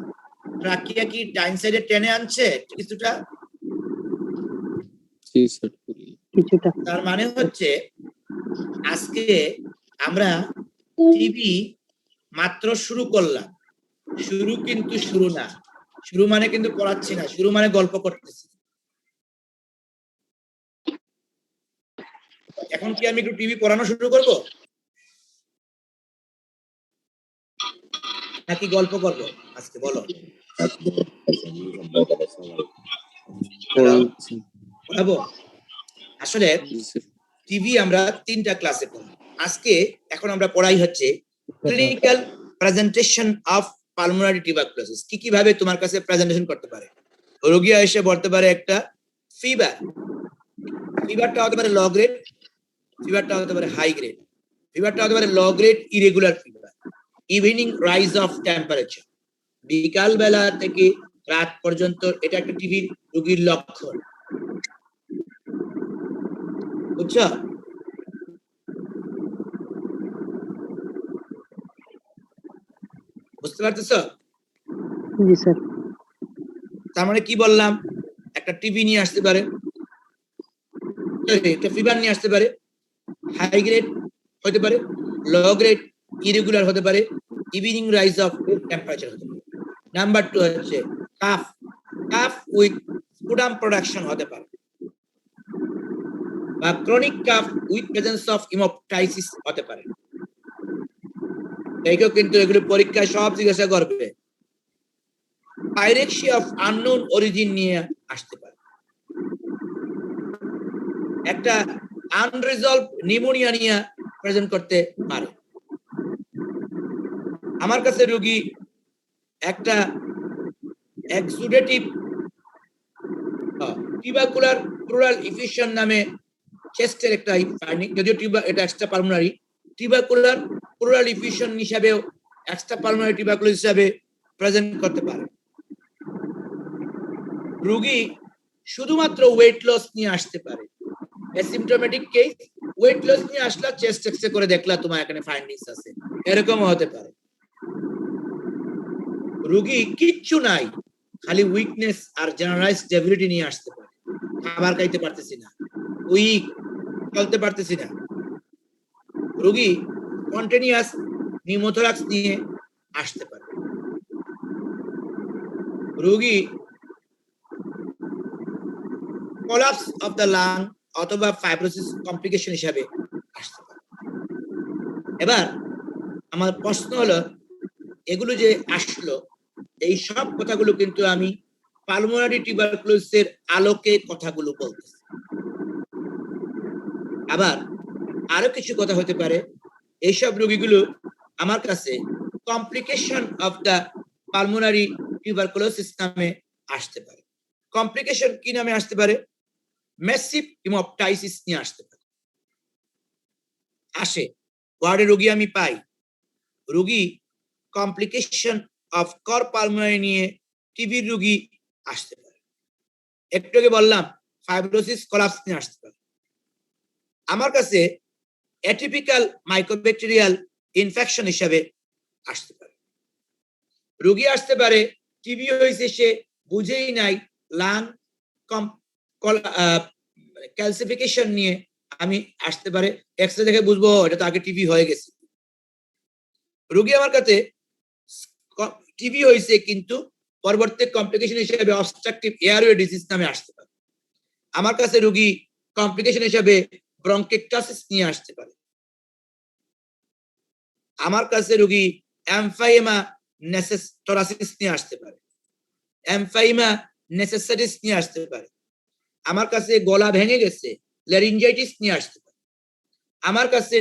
ট্রাকিয়া কি ডাইন সাইডে টেনে আনছে কিছুটা? জি স্যার। কিছুটা। তার মানে হচ্ছে আজকে আমরা টিবি মাত্র শুরু করলাম। শুরু কিন্তু শুরু না, শুরু মানে কিন্তু পড়াচ্ছি না, শুরু মানে গল্প করতেছি। এখন কি আমি একটু টিভি পড়ানো শুরু করব নাকি গল্প করব আজকে? বলো। পড়াবো। আসলে টিভি আমরা 3টা ক্লাসে পড়ি আজকে। এখন আমরা পড়াই হচ্ছে clinical presentation of pulmonary tuberculosis. কি কিভাবে তোমার কাছে প্রেজেন্টেশন করতে পারে। রোগী এসে বলতে পারে একটা ফিভার, ফিভারটা হতে পারে লো গ্রেড, ফিভারটা হতে পারে হাই গ্রেড, ফিভারটা হতে পারে low grade irregular fever, evening rise of temperature, বিকাল বেলা থেকে রাত পর্যন্ত। এটা একটা টিভি রোগীর লক্ষণ, বুঝছো? বুঝতে পারতেছো? জি স্যার। তার মানে কি বললাম, একটা টিভি নিয়ে আসতে পারে, একটা ফিভার নিয়ে আসতে পারে, হাই গ্রেড হতে পারে, লো গ্রেড ইরেগুলার হতে পারে, ইভিনিং রাইজ অফ টেম্পারেচার হতে পারে। নাম্বার 2 হচ্ছে cough, cough with sputum production হতে পারে, বা chronic cough with presence of haemoptysis হতে পারে। এইগুলো কিন্তু এগুলো পরীক্ষায় সব জিজ্ঞাসা করবে। পাইরেক্সিয়া অফ আননোন অরিজিন নিয়ে আসতে পারে, একটা আনরিজলভ নিউমোনিয়া নিয়ে প্রেজেন্ট করতে পারে। আমার কাছে রোগী একটা এক্সুডেটিভ টিউবারকুলার প্লুরাল ইফিউশন নামে চেস্টের একটা ফাইন্ডিং, যদিও এটা extra pulmonary tubercular pleural effusion হিসাবেও এক্সট্রা পালমোনারি টিউবারকুলোসিস হিসাবে প্রেজেন্ট করতে পারে। রোগী শুধুমাত্র ওয়েট লস নিয়ে আসতে পারে, অ্যাসিম্পটোমেটিক কেস, ওয়েট লস নিয়ে আসলা, চেস্ট এক্সরে করে দেখলা তোমার এখানে ফাইন্ডিংস আছে, এরকমও হতে পারে। রোগী কিচ্ছু নাই, খালি উইকনেস আর জেনারেলাইজড ডেবিলিটি নিয়ে আসতে পারে। খাবার খাইতে পারতেছি না, উইক, চলতে পারতেছি না। রোগী কন্টিনিউয়াস নিউমোথোরাক্স নিয়ে আসতে পারে। রোগী কোলাপস অফ দ্য লাং অথবা ফাইব্রোসিস কমপ্লিকেশন হিসাবে আসতে পারে। এবার আমার প্রশ্ন হলো, এগুলো যে আসলো, এই সব কথাগুলো কিন্তু আমি পালমোনারি টিউবারকুলোসিসের আলোকে কথাগুলো বলতেছি। আবার আরো কিছু কথা হতে পারে, এইসব রোগীগুলো আমার কাছে complication of the pulmonary tuberculosis নামে আসতে পারে। কমপ্লিকেশন কি নামে আসতে পারে? ম্যাসিভ হিমোপ্টাইসিস নিয়ে আসতে পারে। আসে ওয়ার্ডে রোগী আমি পাই, রোগী কমপ্লিকেশন অফ কর পালমোনারি নিয়ে টিবির রোগী আসতে পারে। একটু আগে বললাম ফাইব্রোসিস কোলাপস নিয়ে আসতে পারে। আমার কাছে অ্যাটিপিক্যাল মাইক্রোব্যাকটেরিয়াল ইনফেকশন হিসাবে আসতে পারে। রোগী আসতে পারে টিবি হয়েছে, সে বুঝেই নাই, লাং ক্যালসিফিকেশন নিয়ে আমি আসতে পারে, এক্সরে দেখে বুঝবো এটা তো আগে টিবি হয়ে গেছে। রোগী আমার কাছে টিবি হয়েছে কিন্তু পরবর্তী কমপ্লিকেশন হিসেবে অবস্ট্রাকটিভ এয়ারওয়ে ডিজিজ নামে আসতে পারে। আমার কাছে রোগী কমপ্লিকেশন হিসেবে ব্রঙ্কেকটাসিস নিয়ে আসতে পারে। আমার কাছে রোগী এমফাইমা নেসেসটোরাসিস নিয়ে আসতে পারে, এমফাইমা নেসেসারিস নিয়ে আসতে পারে। আমার কাছে গলা ভেঙে গেছে, ল্যারিঞ্জাইটিস নিয়ে আসতে পারে। আমার কাছে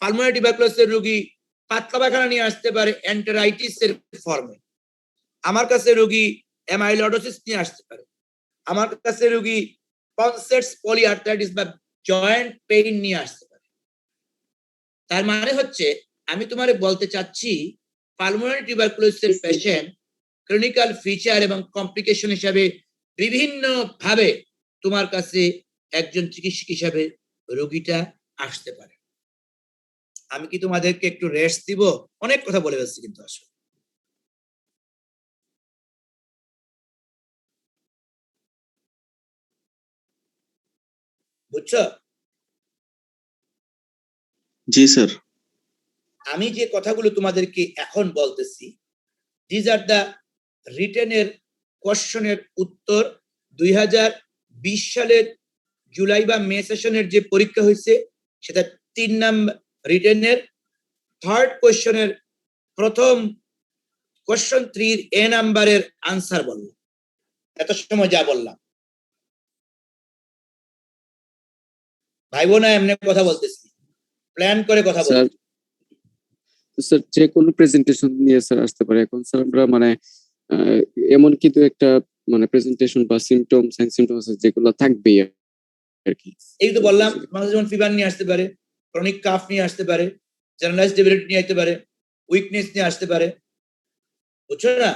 পালমোনারি টিউবারকুলোসিসের রোগী পাতলা পায়খানা নিয়ে আসতে পারে এন্টেরাইটিসের ফর্মে। আমার কাছে রোগী অ্যামাইলোডোসিস নিয়ে আসতে পারে। আমার কাছে রোগী পনসেটস পলিআর্থ্রাইটিস বা জয়েন্ট পেইন নিয়ে আসতে পারে। তার মানে হচ্ছে আমি তোমারে বলতে চাচ্ছি পালমোনারি টিউবারকুলোসিসের পেশেন্ট ক্লিনিক্যাল ফিচার এবং কমপ্লিকেশন হিসাবে বিভিন্ন ভাবে তোমার কাছে একজন চিকিৎসক হিসাবে রোগীটা আসতে পারে। আমি কি তোমাদেরকে একটু রেস্ট দিব? অনেক কথা বলে ফেলছি কিন্তু আসলে। বুঝছো? জি স্যার। আমি যে কথাগুলো তোমাদেরকে এখন বলতেছি, দিজ আর দ্য রিটেনের কোশ্চেনের উত্তর 2020 সালের জুলাই বা মে সেশনের যে পরীক্ষা হয়েছে সেটা 3 নাম্বার রিটেনের থার্ড কোশ্চেনের প্রথম কোশ্চেন 3 এ নাম্বারের আনসার বললাম। এত সময় যা বললাম ভাই বোনা এমনি কথা বলতেছি, প্ল্যান করে কথা স্যার বলতেছি। স্যার যে কোনো প্রেজেন্টেশন নিয়ে স্যার আসতে পারে। এখন স্যার আমরা মানে এমন কিন্তু একটা মানে প্রেজেন্টেশন বা সিমটম সাইন সিমটম আছে যেগুলো থাকবেই আর কি। এই তো বললাম, মানুষ যেমন ফিভার নিয়ে আসতে পারে, ক্রনিক কাফ নিয়ে আসতে পারে, জেনারেলাইজড ডেবিলিটি নিয়ে আসতে পারে, উইকনেস নিয়ে আসতে পারে। বুঝছো না?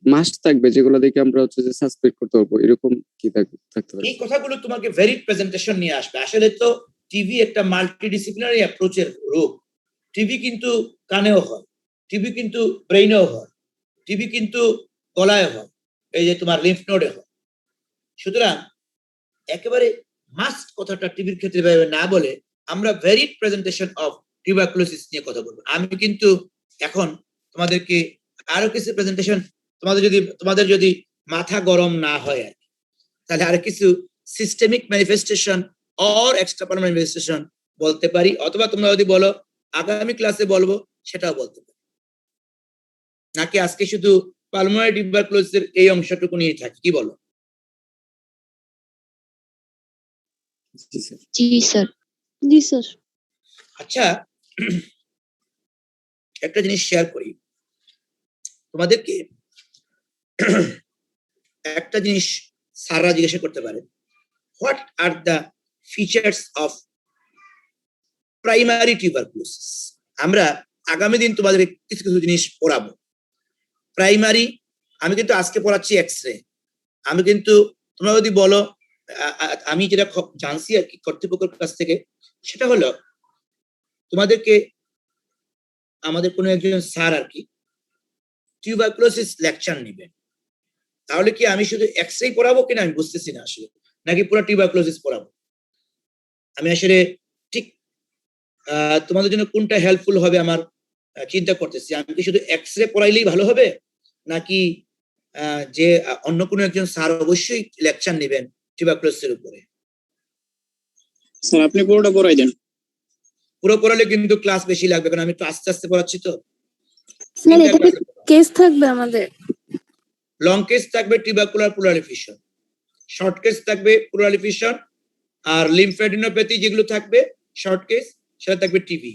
মাস্ট থাকবে যেগুলো দেখে আমরা হচ্ছে যে সাসপেক্ট করতে পারবো, এরকম কি থাকতে পারে? এই কথাগুলো তোমাকে ভেরিড প্রেজেন্টেশন নিয়ে আসবে। আসলে তো টিভি একটা মাল্টিডিসিপ্লিনারি অ্যাপ্রোচের রূপ। টিভি কিন্তু কানেও হয়, টিভি কিন্তু ব্রেইনেও হয়, টিভি কিন্তু গলায় হয়, এই যে তোমার লিম্ফ নোডে হয়। সুতরাং একেবারে মাস্ট কথাটা টিভির ক্ষেত্রে ভাবে না বলে আমরা ভেরিড প্রেজেন্টেশন অফ টিউবারকুলোসিস নিয়ে কথা বলবো। আমি কিন্তু এখন তোমাদেরকে আরো কিছু প্রেজেন্টেশন, তোমাদের যদি মাথা গরম না হয় আর কি, তাহলে আরো কিছু systemic manifestation or extra manifestation বলতে পারি, অথবা তোমরা যদি বলো আগামী ক্লাসে বলবো সেটাও বলতে পারি, নাকি আজকে শুধু পালমোনারি টিউবারকুলোসিসের এই অংশটুকু নিয়ে থাকি, কি বলো? জি স্যার। জি স্যার। জি স্যার। আচ্ছা, একটা জিনিস শেয়ার করি তোমাদেরকে। একটা জিনিস স্যাররা জিজ্ঞাসা করতে পারে, what are the features of primary tuberculosis? আমরা আগামী দিন তোমাদের কিছু কিছু জিনিস পড়াবো। প্রাইমারি আমি কিন্তু আজকে পড়াচ্ছি এক্সরে। আমি কিন্তু তোমরা যদি বলো, আমি যেটা জানছি আর কি কর্তৃপক্ষের কাছ থেকে, সেটা হলো তোমাদেরকে আমাদের কোনো একজন স্যার আর কি টিউবারকুলোসিস লেকচার নেবেন। তাহলে কি আমি শুধু এক্সরে পড়াবো কিনা আমি বুঝতেছি না আসলে, নাকি পুরো টিউবারকুলোসিস পড়াবো। আমি আসলে ঠিক তোমাদের জন্য কোনটা হেল্পফুল হবে আমার চিন্তা করতেছি। আমি কি শুধু এক্সরে পড়াইলেই ভালো হবে, নাকি যে অন্য কোনো একজন স্যার অবশ্যই লেকচার নেবেন টিউবারকুলোসিসের উপরে? স্যার আপনি পুরোটা পড়াই দেন। পুরো পড়ালে কিন্তু ক্লাস বেশি লাগবে, কারণ আমি একটু আস্তে আস্তে পড়াচ্ছি তো। স্যার এটাতে কেস থাকবে আমাদের? লং কেস থাকবে টিউবাকুলার প্লুরাল এফিউশন, শর্ট কেস থাকবে প্লুরাল এফিউশন, আর লিম্ফেডিনোপ্যাথি যেগুলো থাকবে শর্ট কেস সেটা থাকবে টিবি।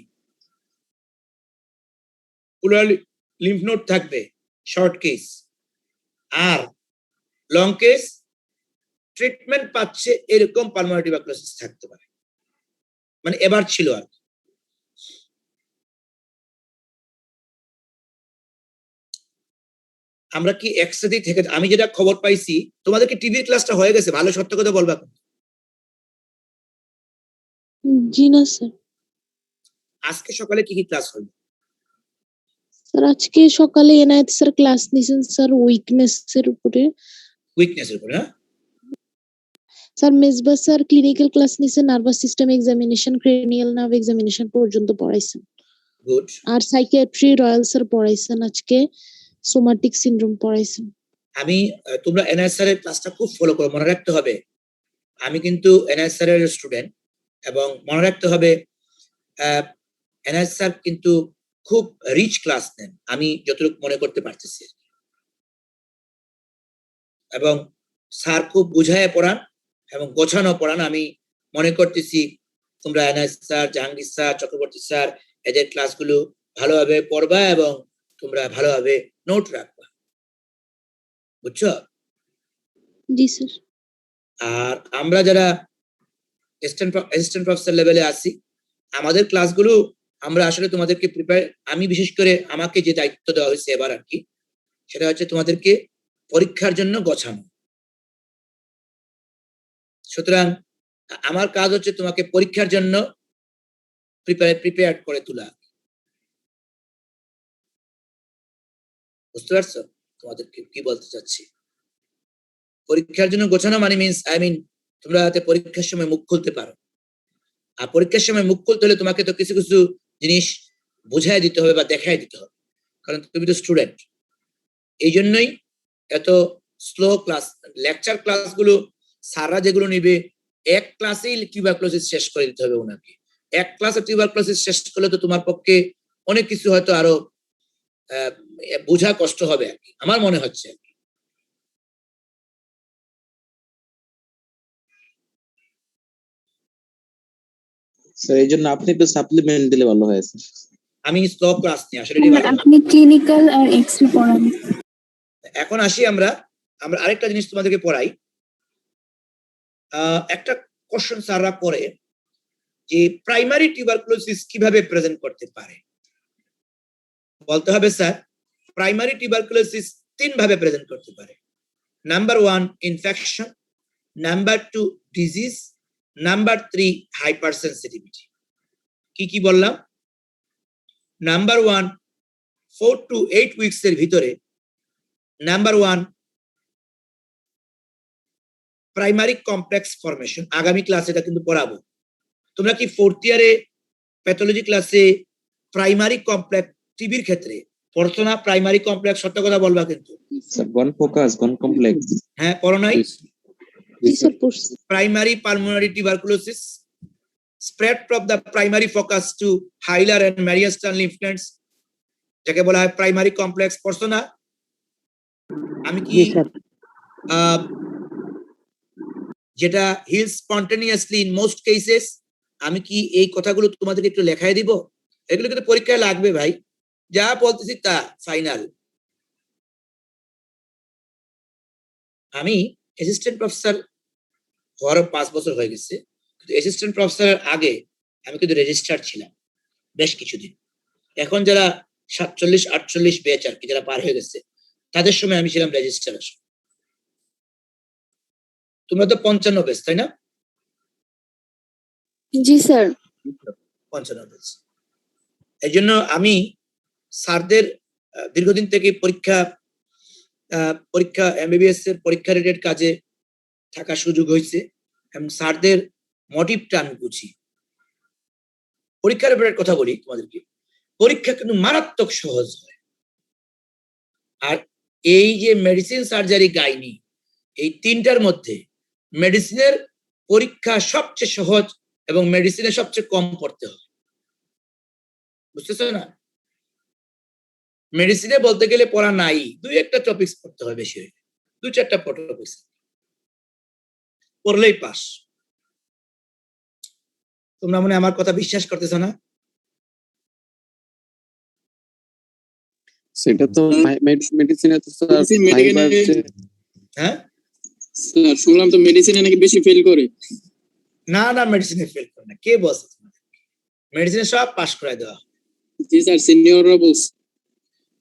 প্লুরাল লিম্ফ নোড থাকবে শর্ট কেস, আর লং কেস ট্রিটমেন্ট পাচ্ছে এরকম পালমোনারি টিউবাকুলোসিস থাকতে পারে, মানে এবার ছিল আর কি। আমরা কি একসাথে থেকে, আমি যেটা খবর পাইছি তোমাদেরকে টিভির ক্লাসটা হয়ে গেছে, ভালো সত্য কথা বলবা। জি না স্যার। আজকে সকালে কি কি ক্লাস হলো? স্যার আজকে সকালে এনায়েত স্যার ক্লাস নিছেন স্যার উইকনেস এর উপরে। উইকনেসের উপরে, হ্যাঁ sir Mejba sir clinical class নিছেন, nervous system examination, cranial nerve examination পর্যন্ত পড়াইছেন। গুড। আর সাইকিয়াট্রি রয়্যাল স্যার পড়াইছেন আজকে, সোমাটিক সিনড্রোম পড়াইছেন। আমি তোমরা এনআইএস স্যারের ক্লাসটা খুব ফলো করো, মনে রাখতে হবে আমি কিন্তু এনআইএস স্যারের স্টুডেন্ট, এবং মনে রাখতে হবে এনআইএস স্যার কিন্তু খুব রিচ ক্লাস নেন, আমি যতটুকু মনে করতে পারতেছি, এবং স্যার খুব বুঝায় পড়ান এবং গোছানো পড়ান। আমি মনে করতেছি তোমরা NIS sir, Jahangir sir, Chakraborty sir এদের ক্লাসগুলো ভালোভাবে পড়বা এবং তোমরা ভালোভাবে নোট রাখবা, বুঝছো? জি স্যার। আর আমরা যারা অ্যাসিস্ট্যান্ট প্রফেসর লেভেলে আছি, আমাদের ক্লাসগুলো আমরা আসলে তোমাদেরকে প্রিপেয়ার, আমি বিশেষ করে আমাকে যে দায়িত্ব দেওয়া হয়েছে এবার আর কি, সেটা হচ্ছে তোমাদেরকে পরীক্ষার জন্য গোছানো। সুতরাং আমার কাজ হচ্ছে তোমাকে পরীক্ষার জন্য প্রিপেয়ার করে তোলা। বুঝতে পারছো তোমাদেরকে কি বলতে চাচ্ছি? পরীক্ষার জন্য গোছানো মানে মিন তোমরা যাতে পরীক্ষার সময় মুখ খুলতে পারো। আর পরীক্ষার সময় মুখ খুলতে হলে তোমাকে তো কিছু কিছু জিনিস বুঝাই দিতে হবে বা দেখাই দিতে হবে, কারণ তুমি তো স্টুডেন্ট। এই জন্যই এত স্লো ক্লাস, লেকচার ক্লাসগুলো সারা যেগুলো নিবে এক ক্লাসেই টিউবারকুলোসিস শেষ করে দিতে হবে ওনাকে। এক ক্লাসে টিউবারকুলোসিস শেষ করলে তো তোমার পক্ষে অনেক কিছু হয়তো আরো বোঝা কষ্ট হবে আর কি, আমার মনে হচ্ছে। স্যার এই জন্য আপনি একটু সাপ্লিমেন্ট দিলে ভালো হয় স্যার। আমি স্লো ক্লাস নিয়ে আসলে আপনি ক্লিনিক্যাল আর এক্স-রে পড়ান। এখন আসি আমরা আরেকটা জিনিস তোমাদেরকে পড়াই। একটা কোশ্চেন স্যাররা করে যে প্রাইমারি টিউবারকুলোসিস কিভাবে প্রেজেন্ট করতে পারে। বলতে হবে স্যার প্রাইমারি টিউবারকুলোসিস তিন ভাবে প্রেজেন্ট করতে পারে। Number 1 infection, number 2 disease, number 3 hyper sensitivity. কি বললাম? নাম্বার 1 4 to 8 উইকস এর ভিতরে নাম্বার 1 প্রাইমারি কমপ্লেক্স ফরমেশন। আগামী ক্লাসে এটা কিন্তু পড়াবো। তোমরা কি ফোর্থ ইয়ারে প্যাথোলজি ক্লাসে প্রাইমারি কমপ্লেক্স টিবির ক্ষেত্রে পড়ছো না? প্রাইমারি কমপ্লেক্স সত্য কথা বলবা কিন্তু। স্যার গন ফোকাস, গন কমপ্লেক্স। হ্যাঁ পড়ো নাই? জি স্যার পড়ছি। Primary pulmonary tuberculosis, spread from the primary focus to hilar and Mariustan lymph nodes, যাকে বলা হয় প্রাইমারি কমপ্লেক্স। পড়ছো না? আমি কি জি স্যার। যেটা heal spontaneously in most cases, আমি কি এই কথাগুলো তোমাদেরকে একটু লেখায় দিব? এগুলো কিন্তু পরীক্ষায় লাগবে ভাই, যা বলতেছি তা ফাইনাল। আমি অ্যাসিস্ট্যান্ট প্রফেসর হওয়ার 5 বছর হয়ে গেছে, কিন্তু অ্যাসিস্ট্যান্ট প্রফেসরের আগে আমি কিন্তু রেজিস্ট্রার ছিলাম বেশ কিছুদিন। এখন যারা 47-48 ব্যাচ আর কি, যারা পার হয়ে গেছে, তাদের সময় আমি ছিলাম রেজিস্ট্রার। তোমরা তো 55 ব্যাচ, তাই না? জি স্যার। 55 ব্যাচ। এই জন্য আমি স্যারদের দীর্ঘদিন থেকে পরীক্ষা এমবিবিএস এর পরীক্ষা রিলেটেড কাজে থাকার সুযোগ হয়েছে, এবং স্যারদের মোটিভটা আমি বুঝি। পরীক্ষার ব্যাপারে কথা বলি তোমাদেরকে, পরীক্ষা কিন্তু মারাত্মক সহজ হয়। আর এই যে মেডিসিন, সার্জারি, গাইনি, এই তিনটার মধ্যে মেডিসিনের পরীক্ষা সবচেয়ে সহজ এবং মেডিসিনে সবচেয়ে কম পড়তে হয়। বুঝতেছো না? মেডিসিনে বলতে গেলে পড়া নাই, দুই একটা টপিকস পড়তে হয়, বেশি হইলে 2-4টা টপিকস পড়লেই পাস। তোমরা মনে হয় আমার কথা বিশ্বাস করতেছো না? সেটা তো মেডিসিনে তো স্যার Medicine, ফাইবার medical- হ্যাঁ, স্যার শুনলাম তো মেডিসিনে নাকি বেশি ফেল করে। না না, মেডিসিনে ফেল করে না, কে বলছে? মেডিসিনে সব পাস করাই দেওয়া হয়। জি স্যার, সিনিয়ররা বলছে।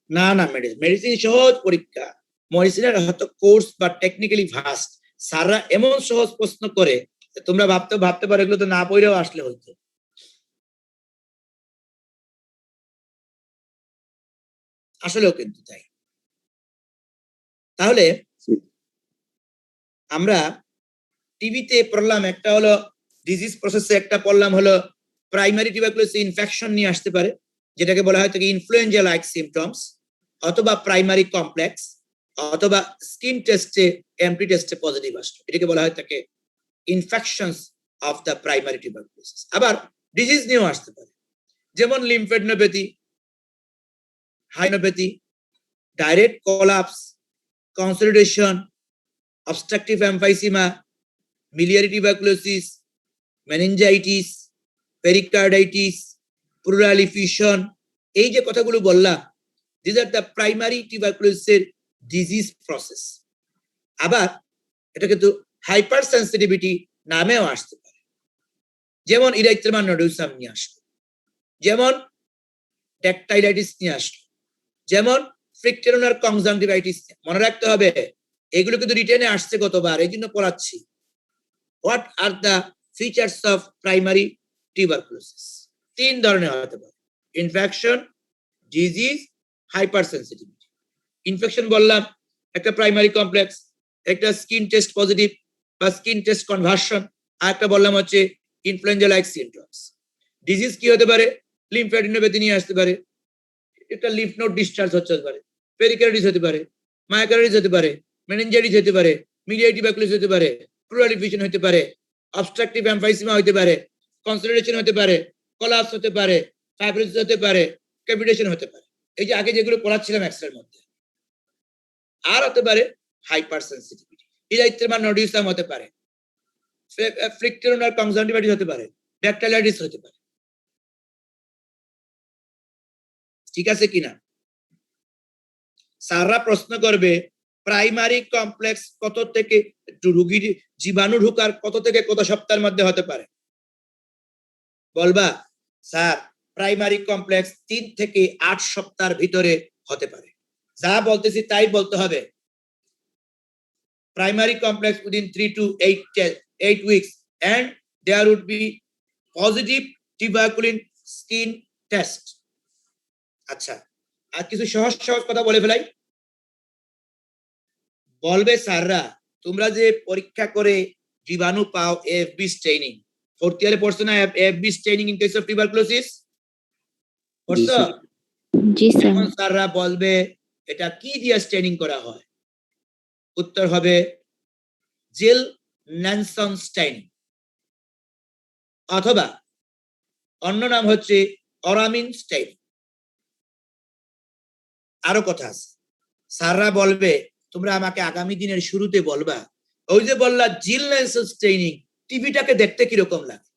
না না, মেডিসিন সহজ পরীক্ষা। মেডিসিনের হয়তো কোর্স বা টেকনিক্যালি ভাস্ট, স্যাররা এমন সহজ প্রশ্ন করে যে তোমরা ভাবতে পারো এগুলো তো না পড়েও আসলে হইতো। আসলেও কিন্তু তাই। তাহলে আমরা টিভিতে পড়লাম, একটা হলো ডিজিজ প্রসেসে, একটা পড়লাম হলো প্রাইমারি টিউবারকুলোসিস ইনফেকশন নিয়ে আসতে পারে, যেটাকে বলা হয় ইনফ্লুয়েঞ্জা লাইক সিমটমস, অথবা প্রাইমারি কমপ্লেক্স, অথবা স্কিন টেস্টে এমটি টেস্টে পজিটিভ আসলো, এটাকে বলা হয় তাকে infections of the primary tuberculosis. আবার ডিজিজ নিয়েও আসতে পারে, যেমন লিম্ফেডনোপ্যাথি, হাইনোপ্যাথি, direct collapse, consolidation, obstructive emphysema, miliary tuberculosis, meningitis, pericarditis, pleural effusion, এই যে কথাগুলো বললাম, these are the primary tuberculosis disease process. আবার এটা কিন্তু হাইপার সেন্সিটিভিটি নামেও আসতে পারে, যেমন ইরাইথ্রিয়া নোডুসাম নিয়ে আসলো, যেমন ড্যাকটাইলাইটিস নিয়ে আসলো, যেমন ফ্রিকটেরিনাল কনজাংটিভাইটিস। মনে রাখতে হবে এগুলো কিন্তু রিটেনে আসছে কতবার, এই জন্য পড়াচ্ছি। What are the features of primary tuberculosis? 3 ধরনের হতে পারে: infection, disease, hyper sensitivity. Infection বললাম একটা প্রাইমারি কমপ্লেক্স, একটা স্কিন টেস্ট পজিটিভ বা স্কিন টেস্ট কনভার্সন, আর একটা বললাম হচ্ছে ইনফ্লুয়েঞ্জা লাইক সিমটমস। ডিজিজ কি হতে পারে? লিম্ফেডিনোপ্যাথি নিয়ে আসতে পারে, একটা লিম্ফ নোড ডিসচার্জ হতে পারে, পেরিকার্ডিস হতে পারে, মায়োকার্ডিস হতে পারে, মেনিনজাইটিস হতে পারে, মিলিয়ারি টিউবারকুলোসিস হতে পারে, প্লুরাল এফিউশন হতে পারে, অবস্ট্রাকটিভ এমফাইসিমা হতে পারে, কনসলিডেশন হতে পারে, কোলাপস হতে পারে, ফাইব্রোসিস হতে পারে, ক্যাভিটেশন হতে পারে। এই যে আগে যেগুলো পড়াচ্ছিলাম এক্সের মধ্যে। আর হতে পারে হাইপার সেন্সিটিভিটি, ইরাইথ্রিয়া নোডুসাম হতে পারে, ফ্রিকটেরিনাল কনজাংটিভাইটিস হতে পারে, ড্যাকটাইলাইটিস হতে পারে। ঠিক আছে কিনা? স্যাররা প্রশ্ন করবে প্রাইমারি কমপ্লেক্স কত থেকে, রোগীর জীবাণু ঢোকার কত থেকে কত সপ্তাহের মধ্যে হতে পারে? বলবা স্যার প্রাইমারি কমপ্লেক্স 3 থেকে 8 সপ্তাহের ভিতরে হতে পারে। যা বলতেছি তাই বলতে হবে। Primary complex within 3 to 8 weeks and there would be positive tuberculin skin test. আচ্ছা, আর কিছু সহজ সহজ কথা বলে ফেলাই। বলবে স্যাররা তোমরা যে পরীক্ষা করে জীবাণু পাও এফবি স্টেইনিং, 4th ইয়ারে পড়ছো না AFB staining in case of tuberculosis? পড়ছো? জি স্যার। এখন স্যাররা বলবে এটা কি দিয়ে স্টেইনিং করা হয়? উত্তর হবে জেল ন্যানসন স্টেইনিং, অথবা অন্য নাম হচ্ছে অরামিন স্টেইনিং। আরো কথা আছে, স্যাররা বলবে তোমরা আমাকে আগামী দিনের শুরুতে বলবা ওই যে বললা জিল ন্যানসন স্টেইনিং, টিভিটাকে দেখতে কিরকম লাগে?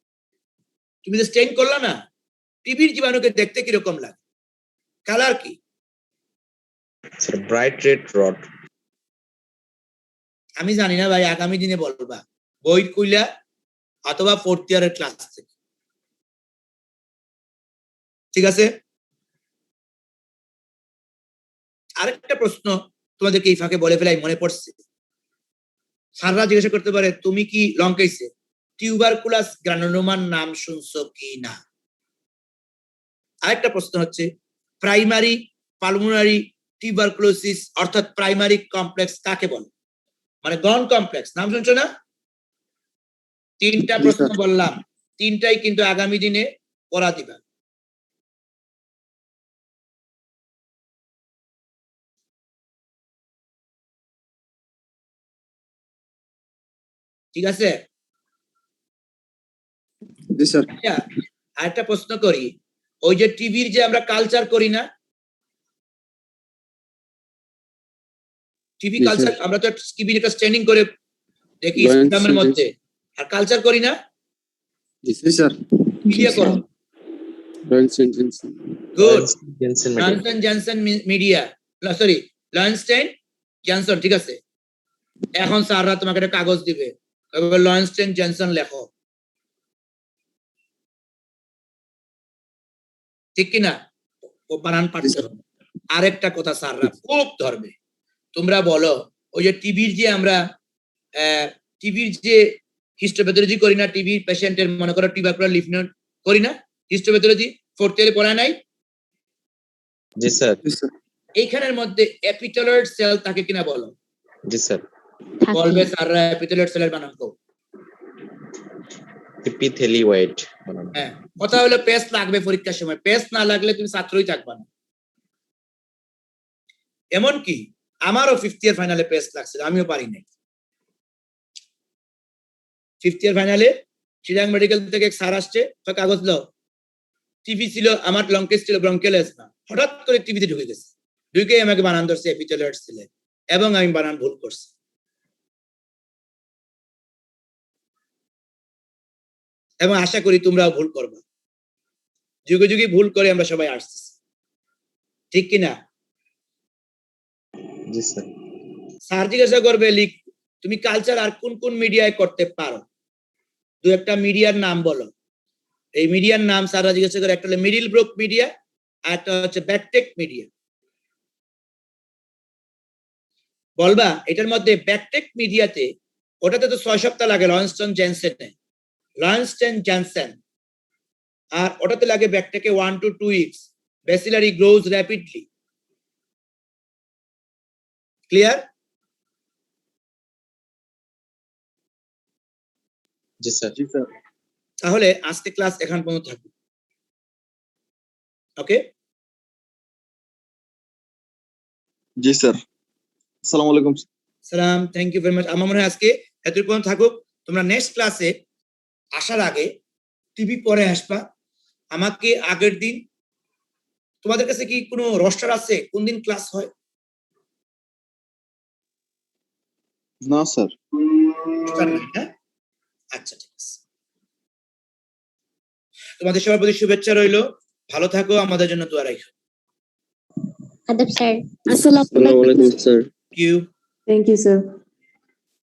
তুমি যে স্টেইন করলা না, টিভির জীবাণুকে দেখতে কিরকম লাগে? কালার কি? Bright red rod. আমি জানি না ভাই, আগামী দিনে বলবা বই কইলা অথবা 4th ইয়ারের ক্লাস থেকে। ঠিক আছে? আরেকটা প্রশ্ন তোমাদেরকে এই ফাঁকে বলে ফেলাই, মনে পড়ছে। স্যাররা জিজ্ঞাসা করতে পারে তুমি কি লঙ্কাইছে টিউবারকুলাস গ্রানুলোমার নাম শুনছো কি না? আরেকটা প্রশ্ন হচ্ছে প্রাইমারি পালমোনারি টিউবারকুলোসিস অর্থাৎ প্রাইমারি কমপ্লেক্স কাকে বলে? মানে গন কমপ্লেক্স নাম শুনছো না? 3টা প্রশ্ন বললাম, 3টাই কিন্তু আগামী দিনে পড়া দিবা। ঠিক আছে? জি স্যার। আরেকটা প্রশ্ন করি, ওই যে টিভির যে আমরা কালচার করি না, টিভি জি, কালচার স্যার। আমরা তো টিভির একটা স্ট্যান্ডিং করে দেখি Lions প্রোগ্রামের sentence। মধ্যে, আর কালচার করি না, জি স্যার। মিডিয়া করো। Royal sentence. Good. Jensen media. Lowenstein Johnson media, sorry Lowenstein Johnson, ঠিক আছে। এখন স্যাররা তোমাকে একটা কাগজ দিবে, লয়েন্সটেইন জনসন লেখো, ঠিক কিনা? ও বানান পাঠতে হবে। আরেকটা কথা স্যাররা খুব ধরবে, তোমরা বলো ওই যে টিভির যে আমরা টিভির যে হিস্টোপ্যাথোলজি করি না, টিভির পেশেন্টের মনে করো টিউবারকুলার লিফ নোড করি না, হিস্টোপ্যাথোলজি ফোর্থ ইয়ারে পড়া নাই? জি স্যার। এইখানের মধ্যে এপিটেলয়েড সেল থাকে কিনা বলো? জি স্যার। থাকে। বলবে স্যাররা এপিটেলয়েড সেলের বানান কো। এপিথেলিওয়েড। হ্যাঁ, কথা হলো পেস্ট লাগবে পরীক্ষার সময়, পেস্ট না লাগলে তুমি ছাত্রই থাকবা না। এমন কি আমারও ফিফথ ইয়ার ফাইনালে পেস্ট লাগছিল, আমিও পারি নাই। ফিফথ ইয়ার ফাইনালে চিরাং মেডিকেল থেকে এক স্যার আসছে, কাগজ দাও, টিভি ছিল আমার, লং কেস ছিল ব্রঙ্কিয়াল এজমা, হঠাৎ করে টিভিতে ঢুকে গেছে, ঢুকে আমাকে বানান ধরছে এপিটেলয়েড সেলে, এবং আমি বানান ভুল করছি। এবং আশা করি তোমরাও ভুল করবে, যুগে যুগে ভুল করে আমরা সবাই আসছি, ঠিক কিনা? জি স্যার। স্যার জিজ্ঞাসা করবে লিখ তুমি কালচার আর কোন কোন মিডিয়ায় করতে পারো, দু একটা মিডিয়ার নাম বলো। এই মিডিয়ার নাম স্যাররা জিজ্ঞাসা করে, একটা হলো মিডিল ব্রুক মিডিয়া, আর একটা হচ্ছে ব্যাকটেক মিডিয়া। বলবা এটার মধ্যে ব্যাকটেক মিডিয়াতে, ওটাতে তো 6 সপ্তাহ লাগে লয়েন্সটেইন জনসন, আর ওটাতে লাগে ব্যাকটেকে 1 to 2 weeks, bacillary grows rapidly. Clear? G sir. G sir. তাহলে আজকে ক্লাস এখান পর্যন্ত থাকবে, ওকে? জি স্যার। আসসালামু আলাইকুম। সালাম, থ্যাংক ইউ ভেরি মাচ। আমার মনে হয় আজকে এতটুকু পর্যন্ত থাকুক। তোমরা নেক্সট ক্লাসে আসার আগে টিভি পরে আসবা। আমাকে আগের দিন, তোমাদের কাছে কি কোনো রোস্টার আছে কোন দিন ক্লাস হয়? না স্যার। রোস্টার নাই, হ্যাঁ? আচ্ছা, ঠিক আছে। তোমাদের সবার প্রতি শুভেচ্ছা রইলো, ভালো থাকো, আমাদের জন্য দোয়া রাখো। আদব স্যার। আসসালামু আলাইকুম sir. Thank you. Thank you, sir.